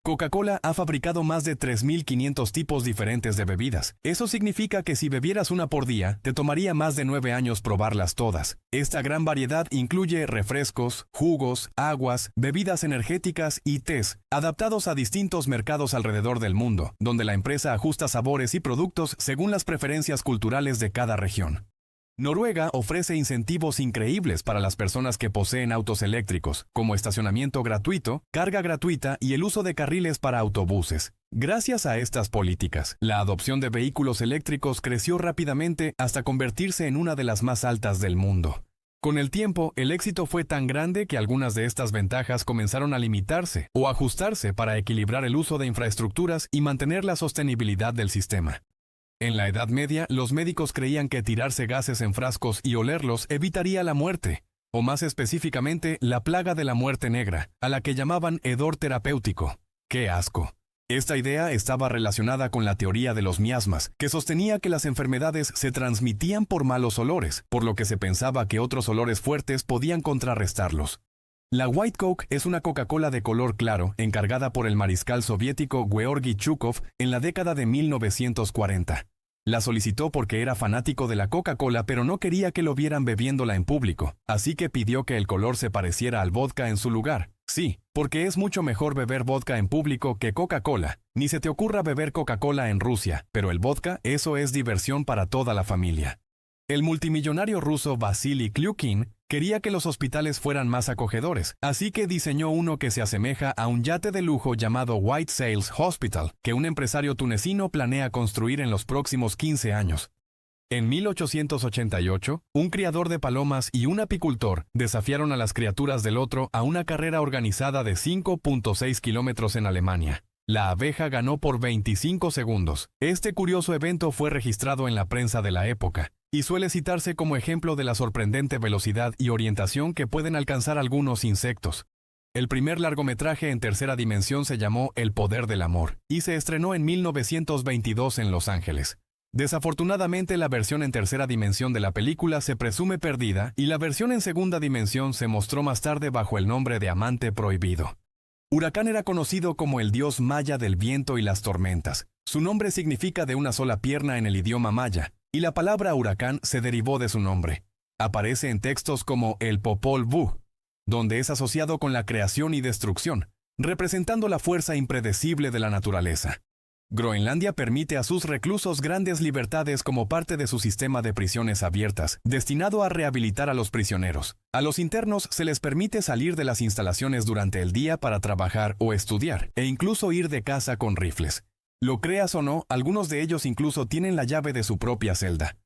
Coca-Cola ha fabricado más de 3.500 tipos diferentes de bebidas. Eso significa que si bebieras una por día, te tomaría más de 9 años probarlas todas. Esta gran variedad incluye refrescos, jugos, aguas, bebidas energéticas y tés, adaptados a distintos mercados alrededor del mundo, donde la empresa ajusta sabores y productos según las preferencias culturales de cada región. Noruega ofrece incentivos increíbles para las personas que poseen autos eléctricos, como estacionamiento gratuito, carga gratuita y el uso de carriles para autobuses. Gracias a estas políticas, la adopción de vehículos eléctricos creció rápidamente hasta convertirse en una de las más altas del mundo. Con el tiempo, el éxito fue tan grande que algunas de estas ventajas comenzaron a limitarse o ajustarse para equilibrar el uso de infraestructuras y mantener la sostenibilidad del sistema. En la Edad Media, los médicos creían que tirarse gases en frascos y olerlos evitaría la muerte, o más específicamente, la plaga de la muerte negra, a la que llamaban hedor terapéutico. ¡Qué asco! Esta idea estaba relacionada con la teoría de los miasmas, que sostenía que las enfermedades se transmitían por malos olores, por lo que se pensaba que otros olores fuertes podían contrarrestarlos. La White Coke es una Coca-Cola de color claro, encargada por el mariscal soviético Georgi Chukov en la década de 1940. La solicitó porque era fanático de la Coca-Cola, pero no quería que lo vieran bebiéndola en público, así que pidió que el color se pareciera al vodka en su lugar. Sí, porque es mucho mejor beber vodka en público que Coca-Cola. Ni se te ocurra beber Coca-Cola en Rusia, pero el vodka, eso es diversión para toda la familia. El multimillonario ruso Vasily Klyukin quería que los hospitales fueran más acogedores, así que diseñó uno que se asemeja a un yate de lujo llamado White Sails Hospital, que un empresario tunecino planea construir en los próximos 15 años. En 1888, un criador de palomas y un apicultor desafiaron a las criaturas del otro a una carrera organizada de 5.6 kilómetros en Alemania. La abeja ganó por 25 segundos. Este curioso evento fue registrado en la prensa de la época y suele citarse como ejemplo de la sorprendente velocidad y orientación que pueden alcanzar algunos insectos. El primer largometraje en tercera dimensión se llamó El poder del amor y se estrenó en 1922 en Los Ángeles. Desafortunadamente, la versión en tercera dimensión de la película se presume perdida y la versión en segunda dimensión se mostró más tarde bajo el nombre de Amante Prohibido. Huracán era conocido como el dios maya del viento y las tormentas. Su nombre significa de una sola pierna en el idioma maya, y la palabra huracán se derivó de su nombre. Aparece en textos como el Popol Vuh, donde es asociado con la creación y destrucción, representando la fuerza impredecible de la naturaleza. Groenlandia permite a sus reclusos grandes libertades como parte de su sistema de prisiones abiertas, destinado a rehabilitar a los prisioneros. A los internos se les permite salir de las instalaciones durante el día para trabajar o estudiar, e incluso ir de caza con rifles. Lo creas o no, algunos de ellos incluso tienen la llave de su propia celda.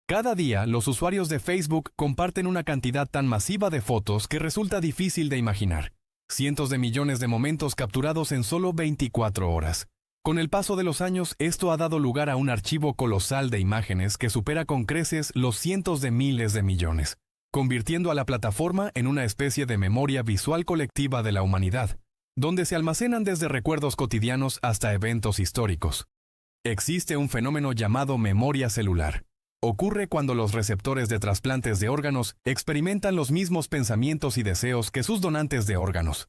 Cada día, los usuarios de Facebook comparten una cantidad tan masiva de fotos que resulta difícil de imaginar. Cientos de millones de momentos capturados en solo 24 horas. Con el paso de los años, esto ha dado lugar a un archivo colosal de imágenes que supera con creces los cientos de miles de millones, convirtiendo a la plataforma en una especie de memoria visual colectiva de la humanidad, donde se almacenan desde recuerdos cotidianos hasta eventos históricos. Existe un fenómeno llamado memoria celular. Ocurre cuando los receptores de trasplantes de órganos experimentan los mismos pensamientos y deseos que sus donantes de órganos.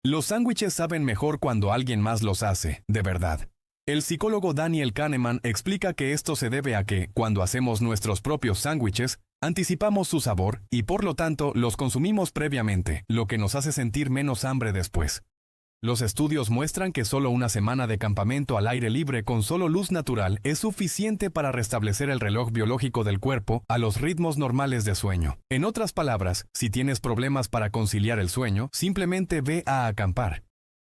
Los sándwiches saben mejor cuando alguien más los hace, de verdad. El psicólogo Daniel Kahneman explica que esto se debe a que, cuando hacemos nuestros propios sándwiches, anticipamos su sabor y por lo tanto los consumimos previamente, lo que nos hace sentir menos hambre después. Los estudios muestran que solo una semana de campamento al aire libre con solo luz natural es suficiente para restablecer el reloj biológico del cuerpo a los ritmos normales de sueño. En otras palabras, si tienes problemas para conciliar el sueño, simplemente ve a acampar.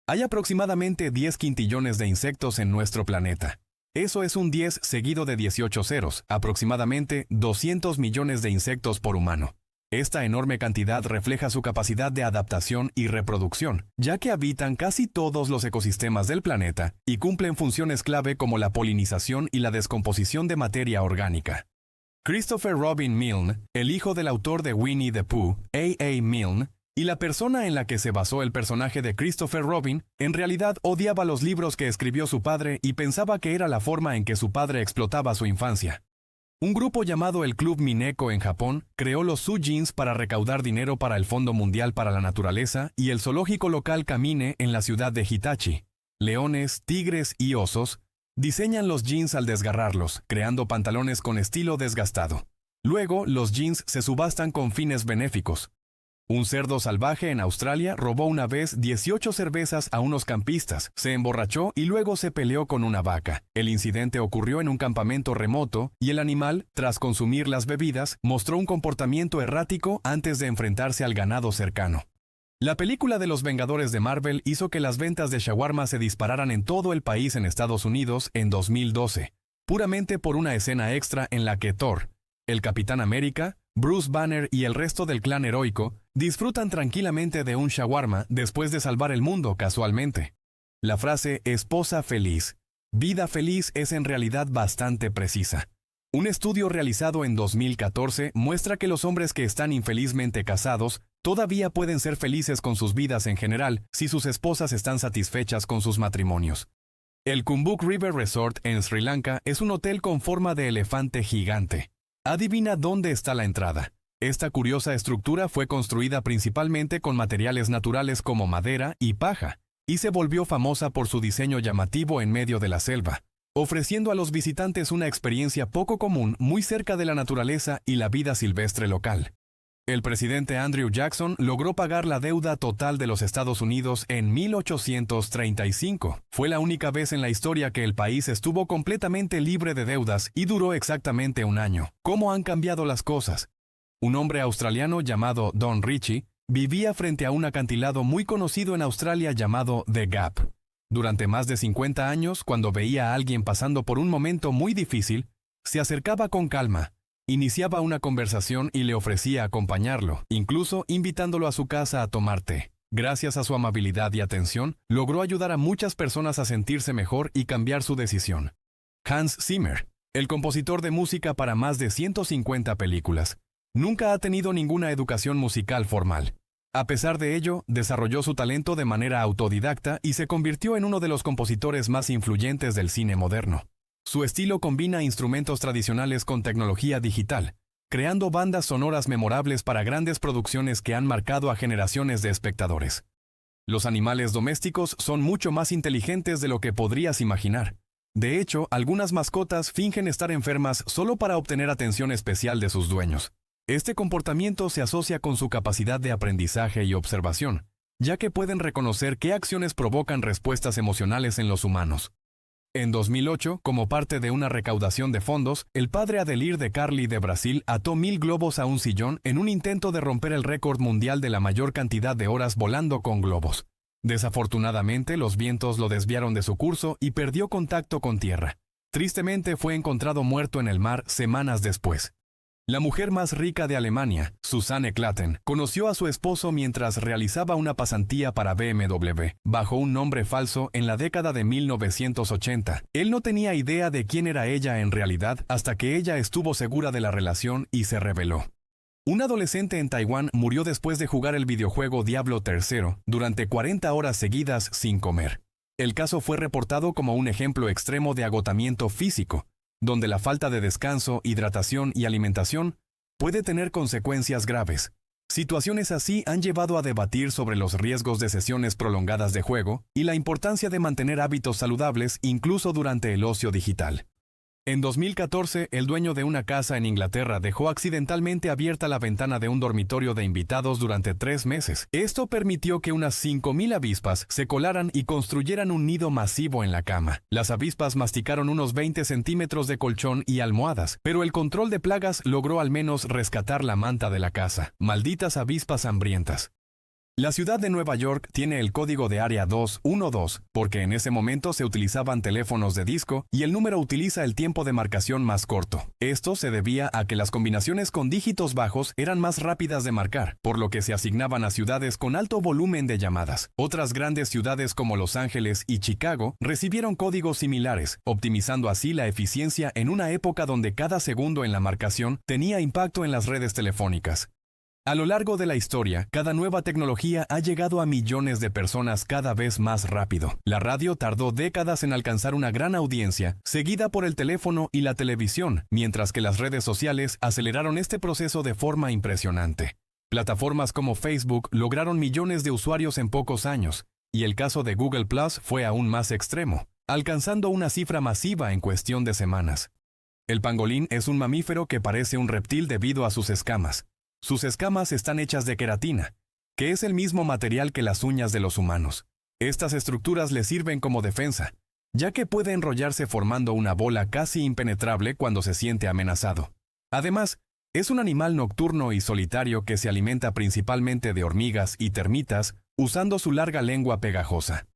Hay aproximadamente 10 quintillones de insectos en nuestro planeta. Eso es un 10 seguido de 18 ceros, aproximadamente 200 millones de insectos por humano. Esta enorme cantidad refleja su capacidad de adaptación y reproducción, ya que habitan casi todos los ecosistemas del planeta y cumplen funciones clave como la polinización y la descomposición de materia orgánica. Christopher Robin Milne, el hijo del autor de Winnie the Pooh, A. Milne, y la persona en la que se basó el personaje de Christopher Robin, en realidad odiaba los libros que escribió su padre y pensaba que era la forma en que su padre explotaba su infancia. Un grupo llamado el Club Mineko en Japón creó los Sujins para recaudar dinero para el Fondo Mundial para la Naturaleza y el zoológico local Kamine en la ciudad de Hitachi. Leones, tigres y osos diseñan los jeans al desgarrarlos, creando pantalones con estilo desgastado. Luego, los jeans se subastan con fines benéficos. Un cerdo salvaje en Australia robó una vez 18 cervezas a unos campistas, se emborrachó y luego se peleó con una vaca. El incidente ocurrió en un campamento remoto y el animal, tras consumir las bebidas, mostró un comportamiento errático antes de enfrentarse al ganado cercano. La película de los Vengadores de Marvel hizo que las ventas de shawarma se dispararan en todo el país en Estados Unidos en 2012, puramente por una escena extra en la que Thor, el Capitán América, Bruce Banner y el resto del clan heroico disfrutan tranquilamente de un shawarma después de salvar el mundo casualmente. La frase esposa feliz, vida feliz es en realidad bastante precisa. Un estudio realizado en 2014 muestra que los hombres que están infelizmente casados todavía pueden ser felices con sus vidas en general si sus esposas están satisfechas con sus matrimonios. El Kumbuk River Resort en Sri Lanka es un hotel con forma de elefante gigante. Adivina dónde está la entrada. Esta curiosa estructura fue construida principalmente con materiales naturales como madera y paja, y se volvió famosa por su diseño llamativo en medio de la selva, ofreciendo a los visitantes una experiencia poco común muy cerca de la naturaleza y la vida silvestre local. El presidente Andrew Jackson logró pagar la deuda total de los Estados Unidos en 1835. Fue la única vez en la historia que el país estuvo completamente libre de deudas y duró exactamente un año. ¿Cómo han cambiado las cosas? Un hombre australiano llamado Don Ritchie vivía frente a un acantilado muy conocido en Australia llamado The Gap. Durante más de 50 años, cuando veía a alguien pasando por un momento muy difícil, se acercaba con calma, iniciaba una conversación y le ofrecía acompañarlo, incluso invitándolo a su casa a tomar té. Gracias a su amabilidad y atención, logró ayudar a muchas personas a sentirse mejor y cambiar su decisión. Hans Zimmer, el compositor de música para más de 150 películas, nunca ha tenido ninguna educación musical formal. A pesar de ello, desarrolló su talento de manera autodidacta y se convirtió en uno de los compositores más influyentes del cine moderno. Su estilo combina instrumentos tradicionales con tecnología digital, creando bandas sonoras memorables para grandes producciones que han marcado a generaciones de espectadores. Los animales domésticos son mucho más inteligentes de lo que podrías imaginar. De hecho, algunas mascotas fingen estar enfermas solo para obtener atención especial de sus dueños. Este comportamiento se asocia con su capacidad de aprendizaje y observación, ya que pueden reconocer qué acciones provocan respuestas emocionales en los humanos. En 2008, como parte de una recaudación de fondos, el padre Adelir de Carli de Brasil ató 1000 globos a un sillón en un intento de romper el récord mundial de la mayor cantidad de horas volando con globos. Desafortunadamente, los vientos lo desviaron de su curso y perdió contacto con tierra. Tristemente, fue encontrado muerto en el mar semanas después. La mujer más rica de Alemania, Susanne Klatten, conoció a su esposo mientras realizaba una pasantía para BMW, bajo un nombre falso en la década de 1980. Él no tenía idea de quién era ella en realidad hasta que ella estuvo segura de la relación y se reveló. Un adolescente en Taiwán murió después de jugar el videojuego Diablo III durante 40 horas seguidas sin comer. El caso fue reportado como un ejemplo extremo de agotamiento físico, donde la falta de descanso, hidratación y alimentación puede tener consecuencias graves. Situaciones así han llevado a debatir sobre los riesgos de sesiones prolongadas de juego y la importancia de mantener hábitos saludables incluso durante el ocio digital. En 2014, el dueño de una casa en Inglaterra dejó accidentalmente abierta la ventana de un dormitorio de invitados durante 3 meses. Esto permitió que unas 5000 avispas se colaran y construyeran un nido masivo en la cama. Las avispas masticaron unos 20 centímetros de colchón y almohadas, pero el control de plagas logró al menos rescatar la manta de la casa. Malditas avispas hambrientas. La ciudad de Nueva York tiene el código de área 212 porque en ese momento se utilizaban teléfonos de disco y el número utiliza el tiempo de marcación más corto. Esto se debía a que las combinaciones con dígitos bajos eran más rápidas de marcar, por lo que se asignaban a ciudades con alto volumen de llamadas. Otras grandes ciudades como Los Ángeles y Chicago recibieron códigos similares, optimizando así la eficiencia en una época donde cada segundo en la marcación tenía impacto en las redes telefónicas. A lo largo de la historia, cada nueva tecnología ha llegado a millones de personas cada vez más rápido. La radio tardó décadas en alcanzar una gran audiencia, seguida por el teléfono y la televisión, mientras que las redes sociales aceleraron este proceso de forma impresionante. Plataformas como Facebook lograron millones de usuarios en pocos años, y el caso de Google Plus fue aún más extremo, alcanzando una cifra masiva en cuestión de semanas. El pangolín es un mamífero que parece un reptil debido a sus escamas. Sus escamas están hechas de queratina, que es el mismo material que las uñas de los humanos. Estas estructuras le sirven como defensa, ya que puede enrollarse formando una bola casi impenetrable cuando se siente amenazado. Además, es un animal nocturno y solitario que se alimenta principalmente de hormigas y termitas usando su larga lengua pegajosa.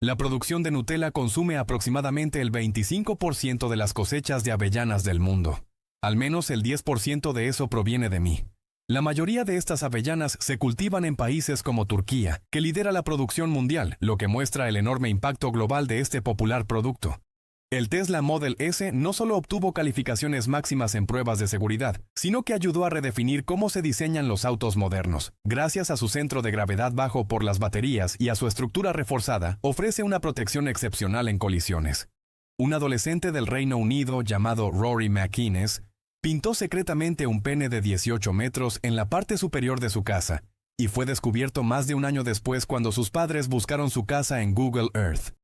La producción de Nutella consume aproximadamente el 25% de las cosechas de avellanas del mundo. Al menos el 10% de eso proviene de mí. La mayoría de estas avellanas se cultivan en países como Turquía, que lidera la producción mundial, lo que muestra el enorme impacto global de este popular producto. El Tesla Model S no solo obtuvo calificaciones máximas en pruebas de seguridad, sino que ayudó a redefinir cómo se diseñan los autos modernos. Gracias a su centro de gravedad bajo por las baterías y a su estructura reforzada, ofrece una protección excepcional en colisiones. Un adolescente del Reino Unido llamado Rory McInnes pintó secretamente un pene de 18 metros en la parte superior de su casa, y fue descubierto más de un año después cuando sus padres buscaron su casa en Google Earth.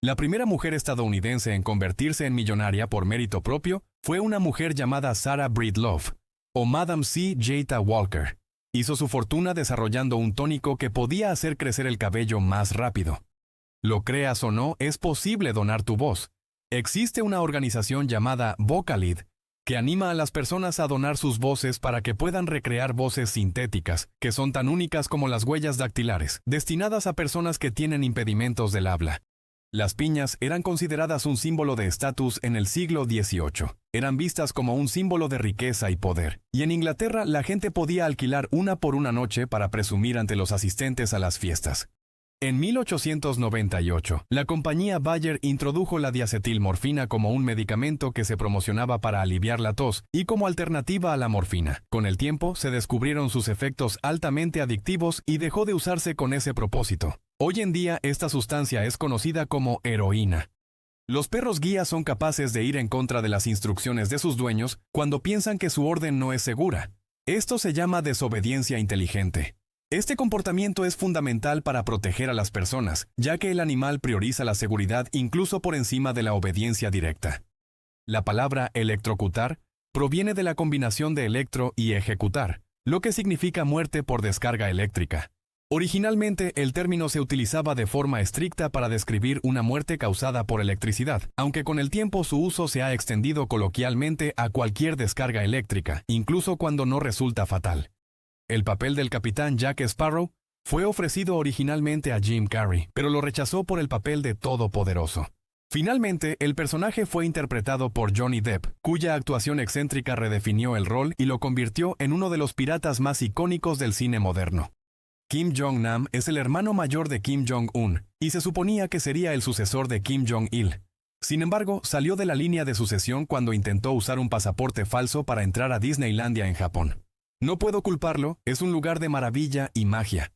La primera mujer estadounidense en convertirse en millonaria por mérito propio fue una mujer llamada Sarah Breedlove, o Madam C. Jetta Walker. Hizo su fortuna desarrollando un tónico que podía hacer crecer el cabello más rápido. Lo creas o no, es posible donar tu voz. Existe una organización llamada Vocalid, que anima a las personas a donar sus voces para que puedan recrear voces sintéticas, que son tan únicas como las huellas dactilares, destinadas a personas que tienen impedimentos del habla. Las piñas eran consideradas un símbolo de estatus en el siglo XVIII. Eran vistas como un símbolo de riqueza y poder, y en Inglaterra la gente podía alquilar una por una noche para presumir ante los asistentes a las fiestas. En 1898, la compañía Bayer introdujo la diacetilmorfina como un medicamento que se promocionaba para aliviar la tos y como alternativa a la morfina. Con el tiempo, se descubrieron sus efectos altamente adictivos y dejó de usarse con ese propósito. Hoy en día, esta sustancia es conocida como heroína. Los perros guía son capaces de ir en contra de las instrucciones de sus dueños cuando piensan que su orden no es segura. Esto se llama desobediencia inteligente. Este comportamiento es fundamental para proteger a las personas, ya que el animal prioriza la seguridad incluso por encima de la obediencia directa. La palabra electrocutar proviene de la combinación de electro y ejecutar, lo que significa muerte por descarga eléctrica. Originalmente, el término se utilizaba de forma estricta para describir una muerte causada por electricidad, aunque con el tiempo su uso se ha extendido coloquialmente a cualquier descarga eléctrica, incluso cuando no resulta fatal. El papel del capitán Jack Sparrow fue ofrecido originalmente a Jim Carrey, pero lo rechazó por el papel de Todopoderoso. Finalmente, el personaje fue interpretado por Johnny Depp, cuya actuación excéntrica redefinió el rol y lo convirtió en uno de los piratas más icónicos del cine moderno. Kim Jong-nam es el hermano mayor de Kim Jong-un, y se suponía que sería el sucesor de Kim Jong-il. Sin embargo, salió de la línea de sucesión cuando intentó usar un pasaporte falso para entrar a Disneylandia en Japón. No puedo culparlo, es un lugar de maravilla y magia.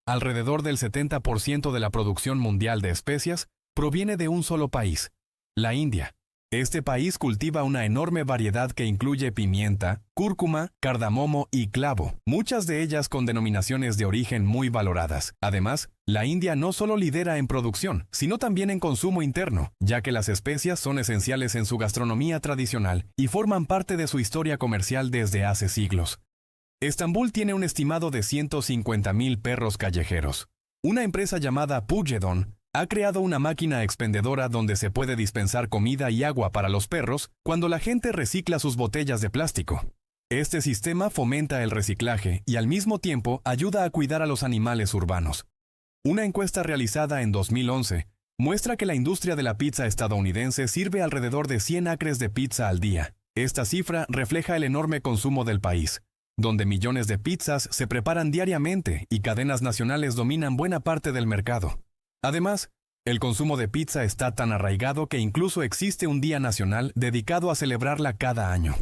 Alrededor del 70% de la producción mundial de especias proviene de un solo país, la India. Este país cultiva una enorme variedad que incluye pimienta, cúrcuma, cardamomo y clavo, muchas de ellas con denominaciones de origen muy valoradas. Además, la India no solo lidera en producción, sino también en consumo interno, ya que las especias son esenciales en su gastronomía tradicional y forman parte de su historia comercial desde hace siglos. Estambul tiene un estimado de 150.000 perros callejeros. Una empresa llamada Pugedon ha creado una máquina expendedora donde se puede dispensar comida y agua para los perros cuando la gente recicla sus botellas de plástico. Este sistema fomenta el reciclaje y al mismo tiempo ayuda a cuidar a los animales urbanos. Una encuesta realizada en 2011 muestra que la industria de la pizza estadounidense sirve alrededor de 100 acres de pizza al día. Esta cifra refleja el enorme consumo del país, donde millones de pizzas se preparan diariamente y cadenas nacionales dominan buena parte del mercado. Además, el consumo de pizza está tan arraigado que incluso existe un día nacional dedicado a celebrarla cada año.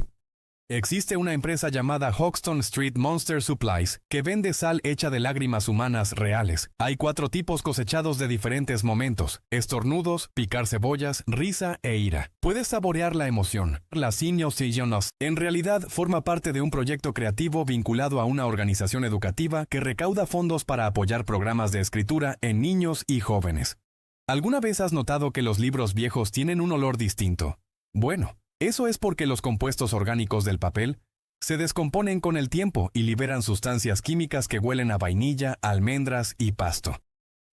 Existe una empresa llamada Hoxton Street Monster Supplies que vende sal hecha de lágrimas humanas reales. Hay 4 tipos cosechados de diferentes momentos: estornudos, picar cebollas, risa e ira. Puedes saborear la emoción. La Signos en realidad forma parte de un proyecto creativo vinculado a una organización educativa que recauda fondos para apoyar programas de escritura en niños y jóvenes. ¿Alguna vez has notado que los libros viejos tienen un olor distinto? Bueno, eso es porque los compuestos orgánicos del papel se descomponen con el tiempo y liberan sustancias químicas que huelen a vainilla, almendras y pasto.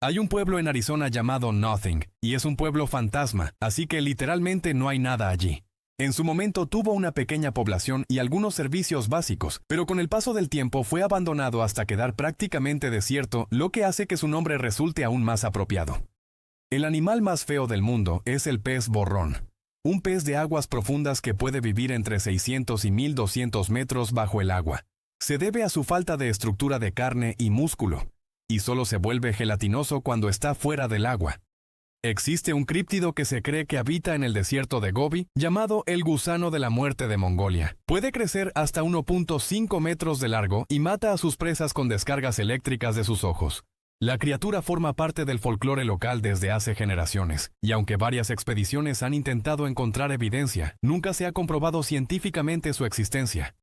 Hay un pueblo en Arizona llamado Nothing, y es un pueblo fantasma, así que literalmente no hay nada allí. En su momento tuvo una pequeña población y algunos servicios básicos, pero con el paso del tiempo fue abandonado hasta quedar prácticamente desierto, lo que hace que su nombre resulte aún más apropiado. El animal más feo del mundo es el pez borrón. Un pez de aguas profundas que puede vivir entre 600 y 1200 metros bajo el agua. Se debe a su falta de estructura de carne y músculo, y solo se vuelve gelatinoso cuando está fuera del agua. Existe un críptido que se cree que habita en el desierto de Gobi, llamado el gusano de la muerte de Mongolia. Puede crecer hasta 1.5 metros de largo y mata a sus presas con descargas eléctricas de sus ojos. La criatura forma parte del folclore local desde hace generaciones, y aunque varias expediciones han intentado encontrar evidencia, nunca se ha comprobado científicamente su existencia.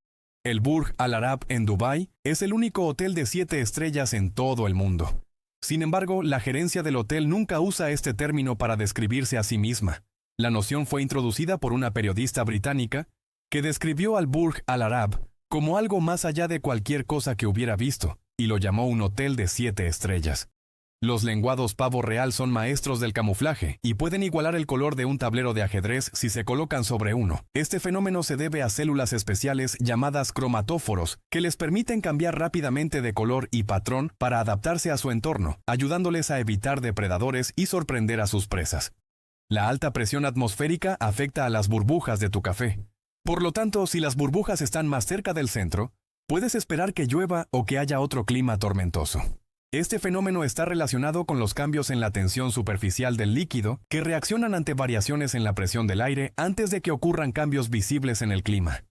El Burj Al Arab en Dubái es el único hotel de 7 estrellas en todo el mundo. Sin embargo, la gerencia del hotel nunca usa este término para describirse a sí misma. La noción fue introducida por una periodista británica que describió al Burj Al Arab como algo más allá de cualquier cosa que hubiera visto, y lo llamó un hotel de 7 estrellas. Los lenguados pavo real son maestros del camuflaje y pueden igualar el color de un tablero de ajedrez si se colocan sobre uno. Este fenómeno se debe a células especiales llamadas cromatóforos que les permiten cambiar rápidamente de color y patrón para adaptarse a su entorno, ayudándoles a evitar depredadores y sorprender a sus presas. La alta presión atmosférica afecta a las burbujas de tu café. Por lo tanto, si las burbujas están más cerca del centro, puedes esperar que llueva o que haya otro clima tormentoso. Este fenómeno está relacionado con los cambios en la tensión superficial del líquido que reaccionan ante variaciones en la presión del aire antes de que ocurran cambios visibles en el clima.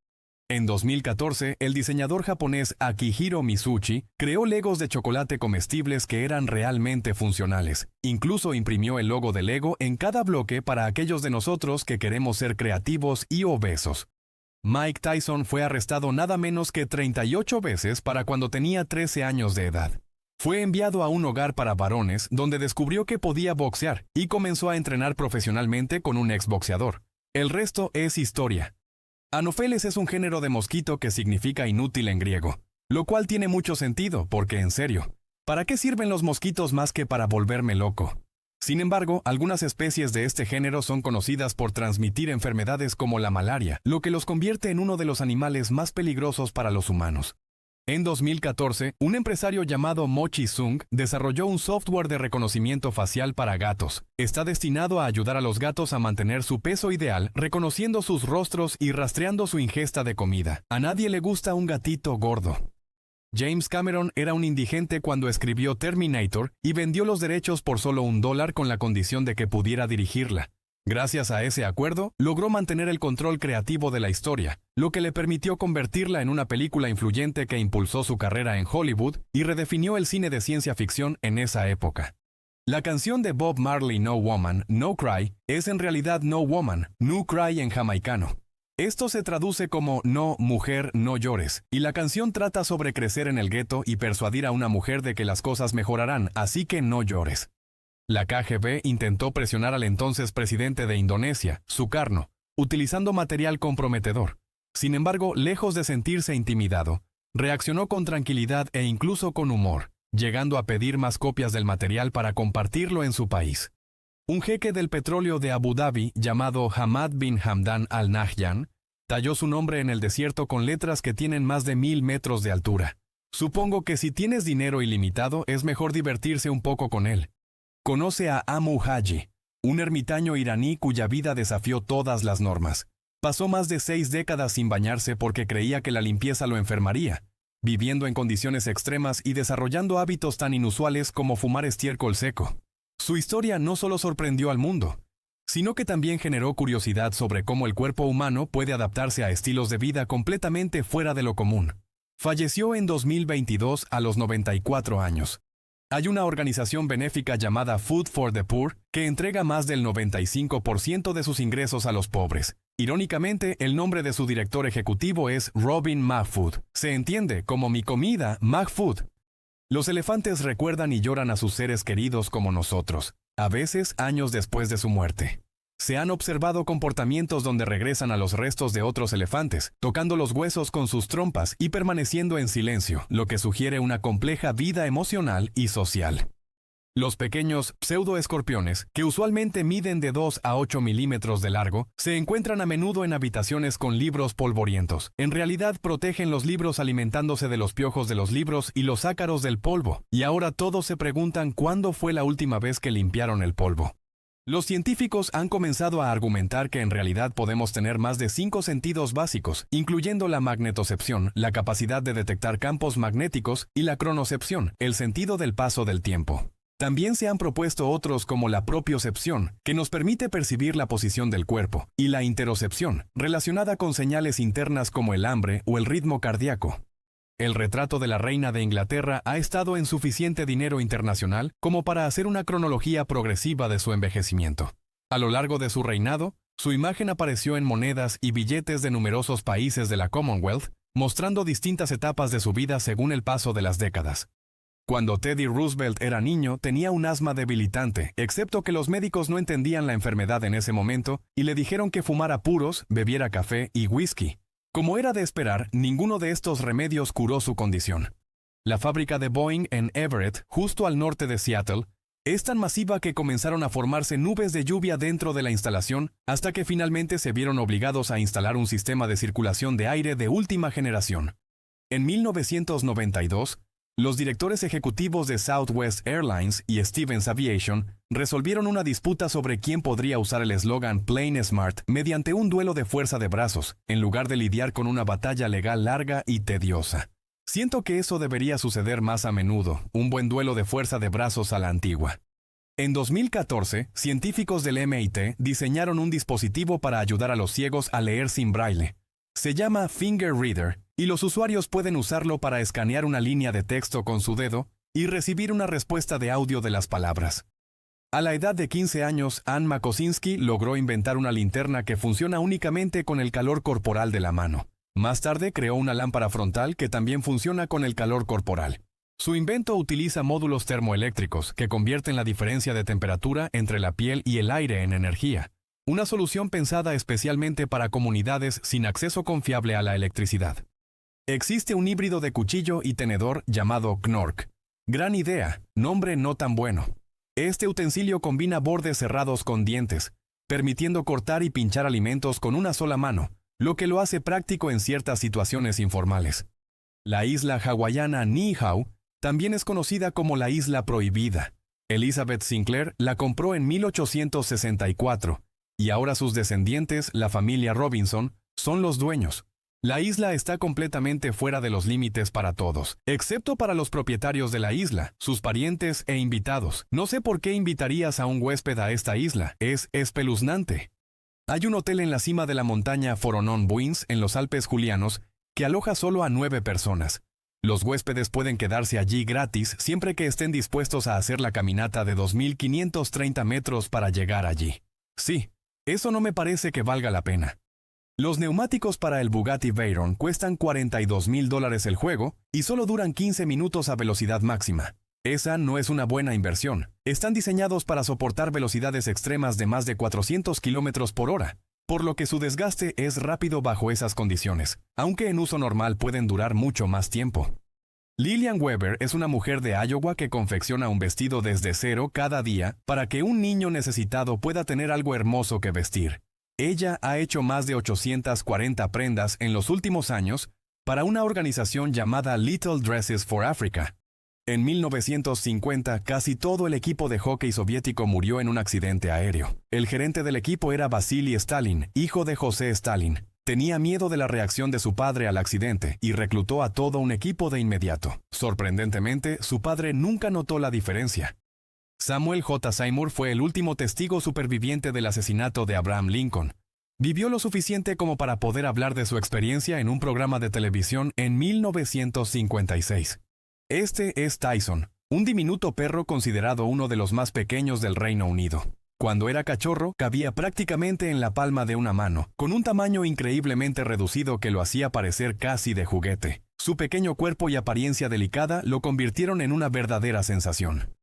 En 2014, el diseñador japonés Akihiro Mizuchi creó Legos de chocolate comestibles que eran realmente funcionales. Incluso imprimió el logo de Lego en cada bloque para aquellos de nosotros que queremos ser creativos y obesos. Mike Tyson fue arrestado nada menos que 38 veces para cuando tenía 13 años de edad. Fue enviado a un hogar para varones donde descubrió que podía boxear y comenzó a entrenar profesionalmente con un exboxeador. El resto es historia. Anopheles es un género de mosquito que significa inútil en griego, lo cual tiene mucho sentido porque, en serio, ¿para qué sirven los mosquitos más que para volverme loco? Sin embargo, algunas especies de este género son conocidas por transmitir enfermedades como la malaria, lo que los convierte en uno de los animales más peligrosos para los humanos. En 2014, un empresario llamado Mochi Sung desarrolló un software de reconocimiento facial para gatos. Está destinado a ayudar a los gatos a mantener su peso ideal, reconociendo sus rostros y rastreando su ingesta de comida. A nadie le gusta un gatito gordo. James Cameron era un indigente cuando escribió Terminator y vendió los derechos por solo $1 con la condición de que pudiera dirigirla. Gracias a ese acuerdo, logró mantener el control creativo de la historia, lo que le permitió convertirla en una película influyente que impulsó su carrera en Hollywood y redefinió el cine de ciencia ficción en esa época. La canción de Bob Marley No Woman, No Cry, es en realidad No Woman, No Cry en jamaicano. Esto se traduce como No, mujer, no llores, y la canción trata sobre crecer en el gueto y persuadir a una mujer de que las cosas mejorarán, así que no llores. La KGB intentó presionar al entonces presidente de Indonesia, Sukarno, utilizando material comprometedor. Sin embargo, lejos de sentirse intimidado, reaccionó con tranquilidad e incluso con humor, llegando a pedir más copias del material para compartirlo en su país. Un jeque del petróleo de Abu Dhabi, llamado Hamad bin Hamdan Al Nahyan, talló su nombre en el desierto con letras que tienen más de 1000 metros de altura. Supongo que si tienes dinero ilimitado, es mejor divertirse un poco con él. Conoce a Amu Haji, un ermitaño iraní cuya vida desafió todas las normas. Pasó más de 6 décadas sin bañarse porque creía que la limpieza lo enfermaría, viviendo en condiciones extremas y desarrollando hábitos tan inusuales como fumar estiércol seco. Su historia no solo sorprendió al mundo, sino que también generó curiosidad sobre cómo el cuerpo humano puede adaptarse a estilos de vida completamente fuera de lo común. Falleció en 2022 a los 94 años. Hay una organización benéfica llamada Food for the Poor que entrega más del 95% de sus ingresos a los pobres. Irónicamente, el nombre de su director ejecutivo es Robin Mahfood. Se entiende como mi comida, Mahfood. Los elefantes recuerdan y lloran a sus seres queridos como nosotros, a veces años después de su muerte. Se han observado comportamientos donde regresan a los restos de otros elefantes, tocando los huesos con sus trompas y permaneciendo en silencio, lo que sugiere una compleja vida emocional y social. Los pequeños pseudoescorpiones, que usualmente miden de 2 a 8 milímetros de largo, se encuentran a menudo en habitaciones con libros polvorientos. En realidad protegen los libros alimentándose de los piojos de los libros y los ácaros del polvo, y ahora todos se preguntan cuándo fue la última vez que limpiaron el polvo. Los científicos han comenzado a argumentar que en realidad podemos tener más de 5 sentidos básicos, incluyendo la magnetocepción, la capacidad de detectar campos magnéticos, y la cronocepción, el sentido del paso del tiempo. También se han propuesto otros como la propiocepción, que nos permite percibir la posición del cuerpo, y la interocepción, relacionada con señales internas como el hambre o el ritmo cardíaco. El retrato de la reina de Inglaterra ha estado en suficiente dinero internacional como para hacer una cronología progresiva de su envejecimiento. A lo largo de su reinado, su imagen apareció en monedas y billetes de numerosos países de la Commonwealth, mostrando distintas etapas de su vida según el paso de las décadas. Cuando Teddy Roosevelt era niño, tenía un asma debilitante, excepto que los médicos no entendían la enfermedad en ese momento y le dijeron que fumara puros, bebiera café y whisky. Como era de esperar, ninguno de estos remedios curó su condición. La fábrica de Boeing en Everett, justo al norte de Seattle, es tan masiva que comenzaron a formarse nubes de lluvia dentro de la instalación hasta que finalmente se vieron obligados a instalar un sistema de circulación de aire de última generación. En 1992, los directores ejecutivos de Southwest Airlines y Stevens Aviation resolvieron una disputa sobre quién podría usar el eslogan Plane Smart mediante un duelo de fuerza de brazos, en lugar de lidiar con una batalla legal larga y tediosa. Siento que eso debería suceder más a menudo, un buen duelo de fuerza de brazos a la antigua. En 2014, científicos del MIT diseñaron un dispositivo para ayudar a los ciegos a leer sin braille. Se llama Finger Reader, y los usuarios pueden usarlo para escanear una línea de texto con su dedo y recibir una respuesta de audio de las palabras. A la edad de 15 años, Ann Makosinski logró inventar una linterna que funciona únicamente con el calor corporal de la mano. Más tarde creó una lámpara frontal que también funciona con el calor corporal. Su invento utiliza módulos termoeléctricos que convierten la diferencia de temperatura entre la piel y el aire en energía. Una solución pensada especialmente para comunidades sin acceso confiable a la electricidad. Existe un híbrido de cuchillo y tenedor llamado Knork. Gran idea, nombre no tan bueno. Este utensilio combina bordes cerrados con dientes, permitiendo cortar y pinchar alimentos con una sola mano, lo que lo hace práctico en ciertas situaciones informales. La isla hawaiana Niihau también es conocida como la Isla Prohibida. Elizabeth Sinclair la compró en 1864, y ahora sus descendientes, la familia Robinson, son los dueños. La isla está completamente fuera de los límites para todos, excepto para los propietarios de la isla, sus parientes e invitados. No sé por qué invitarías a un huésped a esta isla, es espeluznante. Hay un hotel en la cima de la montaña Foronon Buins, en los Alpes Julianos, que aloja solo a 9 personas. Los huéspedes pueden quedarse allí gratis siempre que estén dispuestos a hacer la caminata de 2.530 metros para llegar allí. Sí, eso no me parece que valga la pena. Los neumáticos para el Bugatti Veyron cuestan $42,000 el juego y solo duran 15 minutos a velocidad máxima. Esa no es una buena inversión. Están diseñados para soportar velocidades extremas de más de 400 km por hora, por lo que su desgaste es rápido bajo esas condiciones, aunque en uso normal pueden durar mucho más tiempo. Lillian Weber es una mujer de Iowa que confecciona un vestido desde cero cada día para que un niño necesitado pueda tener algo hermoso que vestir. Ella ha hecho más de 840 prendas en los últimos años para una organización llamada Little Dresses for Africa. En 1950, casi todo el equipo de hockey soviético murió en un accidente aéreo. El gerente del equipo era Vasily Stalin, hijo de José Stalin. Tenía miedo de la reacción de su padre al accidente y reclutó a todo un equipo de inmediato. Sorprendentemente, su padre nunca notó la diferencia. Samuel J. Seymour fue el último testigo superviviente del asesinato de Abraham Lincoln. Vivió lo suficiente como para poder hablar de su experiencia en un programa de televisión en 1956. Este es Tyson, un diminuto perro considerado uno de los más pequeños del Reino Unido. Cuando era cachorro, cabía prácticamente en la palma de una mano, con un tamaño increíblemente reducido que lo hacía parecer casi de juguete. Su pequeño cuerpo y apariencia delicada lo convirtieron en una verdadera sensación.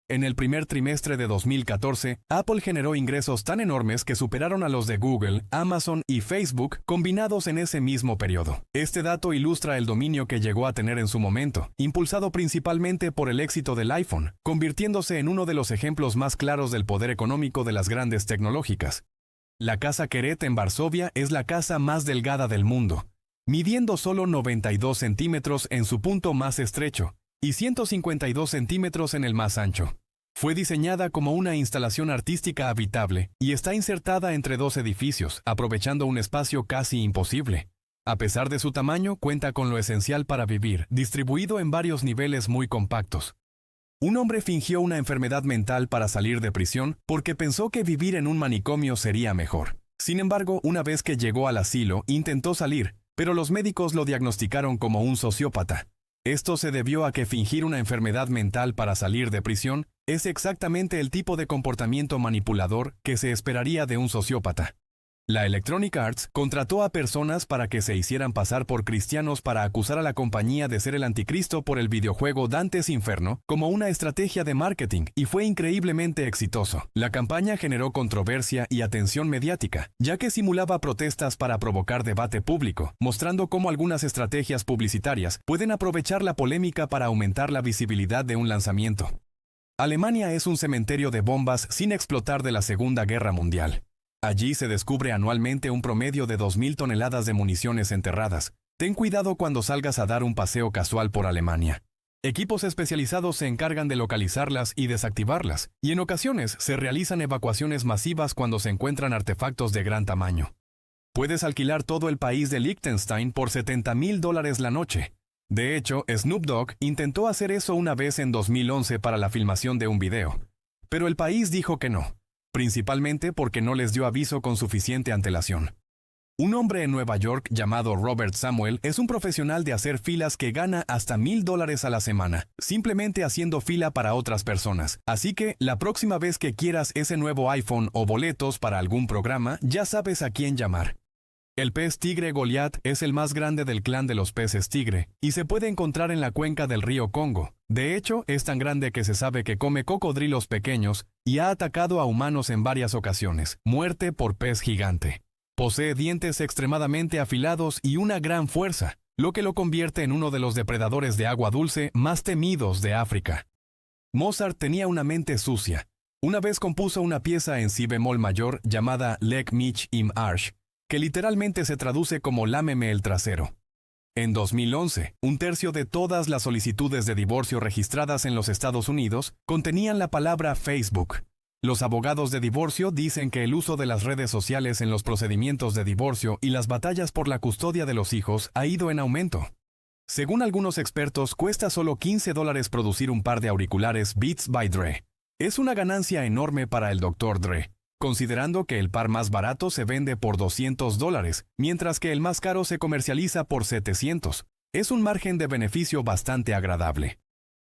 En el primer trimestre de 2014, Apple generó ingresos tan enormes que superaron a los de Google, Amazon y Facebook combinados en ese mismo periodo. Este dato ilustra el dominio que llegó a tener en su momento, impulsado principalmente por el éxito del iPhone, convirtiéndose en uno de los ejemplos más claros del poder económico de las grandes tecnológicas. La Casa Queret en Varsovia es la casa más delgada del mundo, midiendo solo 92 centímetros en su punto más estrecho, y 152 centímetros en el más ancho. Fue diseñada como una instalación artística habitable y está insertada entre dos edificios, aprovechando un espacio casi imposible. A pesar de su tamaño, cuenta con lo esencial para vivir, distribuido en varios niveles muy compactos. Un hombre fingió una enfermedad mental para salir de prisión porque pensó que vivir en un manicomio sería mejor. Sin embargo, una vez que llegó al asilo, intentó salir, pero los médicos lo diagnosticaron como un sociópata. Esto se debió a que fingir una enfermedad mental para salir de prisión es exactamente el tipo de comportamiento manipulador que se esperaría de un sociópata. La Electronic Arts contrató a personas para que se hicieran pasar por cristianos para acusar a la compañía de ser el anticristo por el videojuego Dante's Inferno como una estrategia de marketing y fue increíblemente exitoso. La campaña generó controversia y atención mediática, ya que simulaba protestas para provocar debate público, mostrando cómo algunas estrategias publicitarias pueden aprovechar la polémica para aumentar la visibilidad de un lanzamiento. Alemania es un cementerio de bombas sin explotar de la Segunda Guerra Mundial. Allí se descubre anualmente un promedio de 2.000 toneladas de municiones enterradas. Ten cuidado cuando salgas a dar un paseo casual por Alemania. Equipos especializados se encargan de localizarlas y desactivarlas, y en ocasiones se realizan evacuaciones masivas cuando se encuentran artefactos de gran tamaño. Puedes alquilar todo el país de Liechtenstein por $70,000 la noche. De hecho, Snoop Dogg intentó hacer eso una vez en 2011 para la filmación de un video. Pero el país dijo que no, principalmente porque no les dio aviso con suficiente antelación. Un hombre en Nueva York llamado Robert Samuel es un profesional de hacer filas que gana hasta $1,000 a la semana, simplemente haciendo fila para otras personas. Así que, la próxima vez que quieras ese nuevo iPhone o boletos para algún programa, ya sabes a quién llamar. El pez tigre Goliat es el más grande del clan de los peces tigre, y se puede encontrar en la cuenca del río Congo. De hecho, es tan grande que se sabe que come cocodrilos pequeños y ha atacado a humanos en varias ocasiones. Muerte por pez gigante. Posee dientes extremadamente afilados y una gran fuerza, lo que lo convierte en uno de los depredadores de agua dulce más temidos de África. Mozart tenía una mente sucia. Una vez compuso una pieza en si bemol mayor llamada Leg mich im Arsch, que literalmente se traduce como lámeme el trasero. En 2011, un tercio de todas las solicitudes de divorcio registradas en los Estados Unidos contenían la palabra Facebook. Los abogados de divorcio dicen que el uso de las redes sociales en los procedimientos de divorcio y las batallas por la custodia de los hijos ha ido en aumento. Según algunos expertos, cuesta solo $15 producir un par de auriculares Beats by Dre. Es una ganancia enorme para el Dr. Dre, considerando que el par más barato se vende por $200, mientras que el más caro se comercializa por $700. Es un margen de beneficio bastante agradable.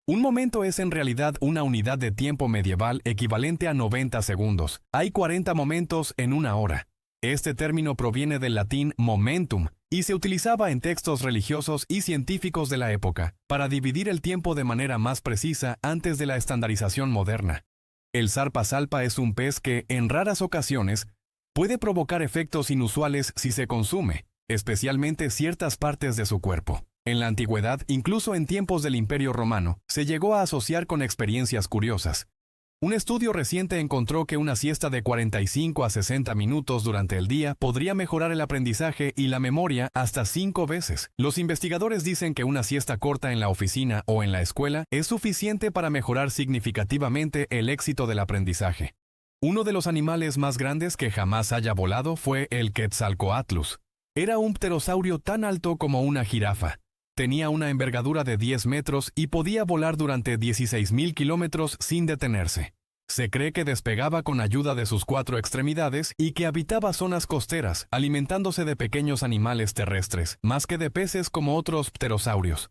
Un momento es en realidad una unidad de tiempo medieval equivalente a 90 segundos. Hay 40 momentos en una hora. Este término proviene del latín momentum y se utilizaba en textos religiosos y científicos de la época para dividir el tiempo de manera más precisa antes de la estandarización moderna. El zarpa salpa es un pez que, en raras ocasiones, puede provocar efectos inusuales si se consume, especialmente ciertas partes de su cuerpo. En la antigüedad, incluso en tiempos del Imperio Romano, se llegó a asociar con experiencias curiosas. Un estudio reciente encontró que una siesta de 45 a 60 minutos durante el día podría mejorar el aprendizaje y la memoria hasta 5 veces. Los investigadores dicen que una siesta corta en la oficina o en la escuela es suficiente para mejorar significativamente el éxito del aprendizaje. Uno de los animales más grandes que jamás haya volado fue el Quetzalcóatlus. Era un pterosaurio tan alto como una jirafa. Tenía una envergadura de 10 metros y podía volar durante 16.000 kilómetros sin detenerse. Se cree que despegaba con ayuda de sus 4 extremidades y que habitaba zonas costeras, alimentándose de pequeños animales terrestres, más que de peces como otros pterosaurios.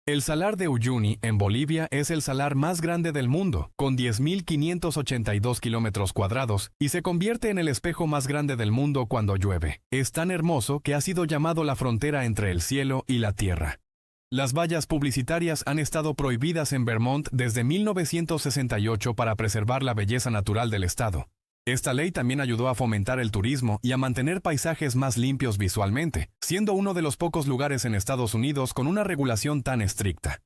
El salar de Uyuni, en Bolivia, es el salar más grande del mundo, con 10.582 kilómetros cuadrados, y se convierte en el espejo más grande del mundo cuando llueve. Es tan hermoso que ha sido llamado la frontera entre el cielo y la tierra. Las vallas publicitarias han estado prohibidas en Vermont desde 1968 para preservar la belleza natural del estado. Esta ley también ayudó a fomentar el turismo y a mantener paisajes más limpios visualmente, siendo uno de los pocos lugares en Estados Unidos con una regulación tan estricta.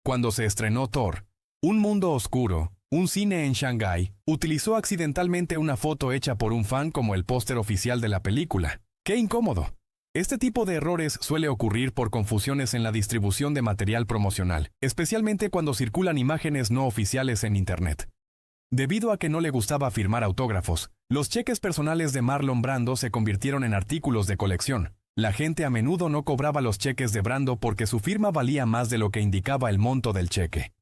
Cuando se estrenó Thor, Un Mundo Oscuro, un cine en Shanghái, utilizó accidentalmente una foto hecha por un fan como el póster oficial de la película. ¡Qué incómodo! Este tipo de errores suele ocurrir por confusiones en la distribución de material promocional, especialmente cuando circulan imágenes no oficiales en Internet. Debido a que no le gustaba firmar autógrafos, los cheques personales de Marlon Brando se convirtieron en artículos de colección. La gente a menudo no cobraba los cheques de Brando porque su firma valía más de lo que indicaba el monto del cheque.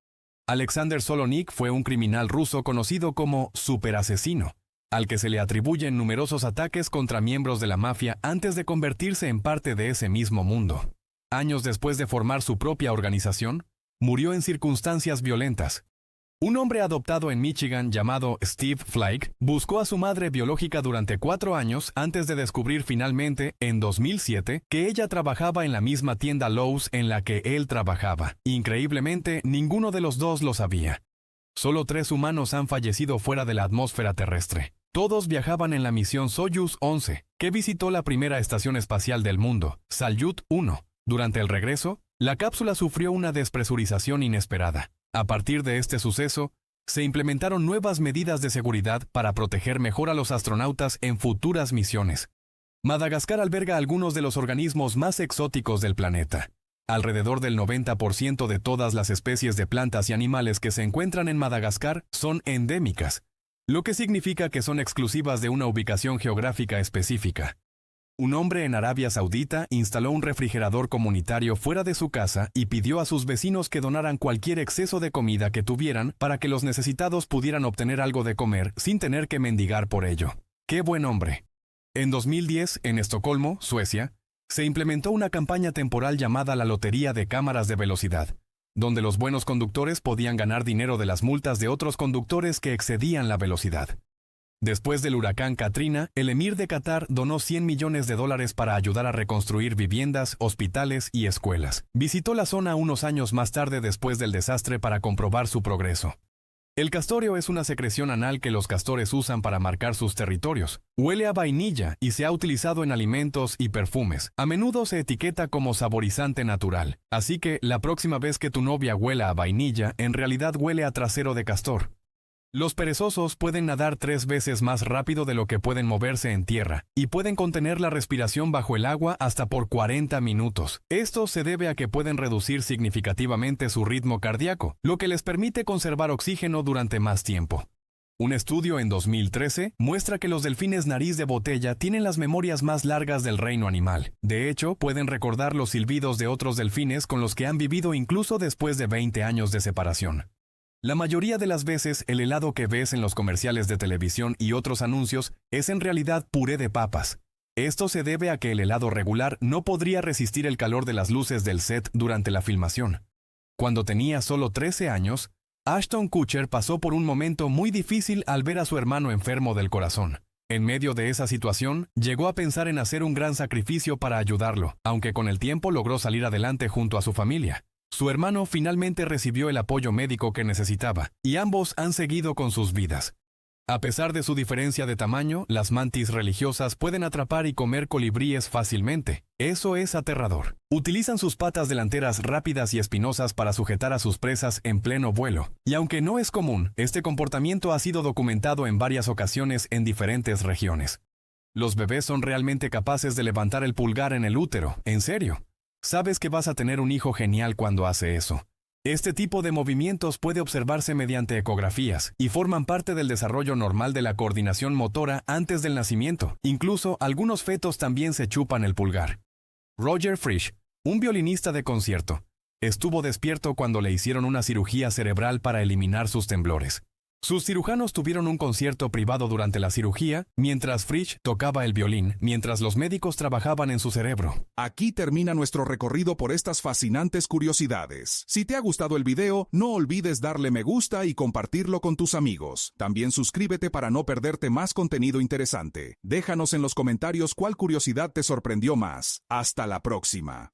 Alexander Solonik fue un criminal ruso conocido como superasesino, al que se le atribuyen numerosos ataques contra miembros de la mafia antes de convertirse en parte de ese mismo mundo. Años después de formar su propia organización, murió en circunstancias violentas. Un hombre adoptado en Michigan llamado Steve Flake buscó a su madre biológica durante 4 años antes de descubrir finalmente, en 2007, que ella trabajaba en la misma tienda Lowe's en la que él trabajaba. Increíblemente, ninguno de los dos lo sabía. Solo 3 humanos han fallecido fuera de la atmósfera terrestre. Todos viajaban en la misión Soyuz 11, que visitó la primera estación espacial del mundo, Salyut 1. Durante el regreso, la cápsula sufrió una despresurización inesperada. A partir de este suceso, se implementaron nuevas medidas de seguridad para proteger mejor a los astronautas en futuras misiones. Madagascar alberga algunos de los organismos más exóticos del planeta. Alrededor del 90% de todas las especies de plantas y animales que se encuentran en Madagascar son endémicas, lo que significa que son exclusivas de una ubicación geográfica específica. Un hombre en Arabia Saudita instaló un refrigerador comunitario fuera de su casa y pidió a sus vecinos que donaran cualquier exceso de comida que tuvieran para que los necesitados pudieran obtener algo de comer sin tener que mendigar por ello. ¡Qué buen hombre! En 2010, en Estocolmo, Suecia, se implementó una campaña temporal llamada la Lotería de Cámaras de Velocidad, donde los buenos conductores podían ganar dinero de las multas de otros conductores que excedían la velocidad. Después del huracán Katrina, el emir de Qatar donó $100 millones para ayudar a reconstruir viviendas, hospitales y escuelas. Visitó la zona unos años más tarde después del desastre para comprobar su progreso. El castorio es una secreción anal que los castores usan para marcar sus territorios. Huele a vainilla y se ha utilizado en alimentos y perfumes. A menudo se etiqueta como saborizante natural. Así que, la próxima vez que tu novia huela a vainilla, en realidad huele a trasero de castor. Los perezosos pueden nadar 3 veces más rápido de lo que pueden moverse en tierra, y pueden contener la respiración bajo el agua hasta por 40 minutos. Esto se debe a que pueden reducir significativamente su ritmo cardíaco, lo que les permite conservar oxígeno durante más tiempo. Un estudio en 2013 muestra que los delfines nariz de botella tienen las memorias más largas del reino animal. De hecho, pueden recordar los silbidos de otros delfines con los que han vivido incluso después de 20 años de separación. La mayoría de las veces, el helado que ves en los comerciales de televisión y otros anuncios es en realidad puré de papas. Esto se debe a que el helado regular no podría resistir el calor de las luces del set durante la filmación. Cuando tenía solo 13 años, Ashton Kutcher pasó por un momento muy difícil al ver a su hermano enfermo del corazón. En medio de esa situación, llegó a pensar en hacer un gran sacrificio para ayudarlo, aunque con el tiempo logró salir adelante junto a su familia. Su hermano finalmente recibió el apoyo médico que necesitaba, y ambos han seguido con sus vidas. A pesar de su diferencia de tamaño, las mantis religiosas pueden atrapar y comer colibríes fácilmente. Eso es aterrador. Utilizan sus patas delanteras rápidas y espinosas para sujetar a sus presas en pleno vuelo. Y aunque no es común, este comportamiento ha sido documentado en varias ocasiones en diferentes regiones. Los bebés son realmente capaces de levantar el pulgar en el útero, en serio. Sabes que vas a tener un hijo genial cuando hace eso. Este tipo de movimientos puede observarse mediante ecografías y forman parte del desarrollo normal de la coordinación motora antes del nacimiento. Incluso algunos fetos también se chupan el pulgar. Roger Frisch, un violinista de concierto, Estuvo despierto cuando le hicieron una cirugía cerebral para eliminar sus temblores. Sus cirujanos tuvieron un concierto privado durante la cirugía, mientras Frisch tocaba el violín, mientras los médicos trabajaban en su cerebro. Aquí termina nuestro recorrido por estas fascinantes curiosidades. Si te ha gustado el video, no olvides darle me gusta y compartirlo con tus amigos. También suscríbete para no perderte más contenido interesante. Déjanos en los comentarios cuál curiosidad te sorprendió más. Hasta la próxima.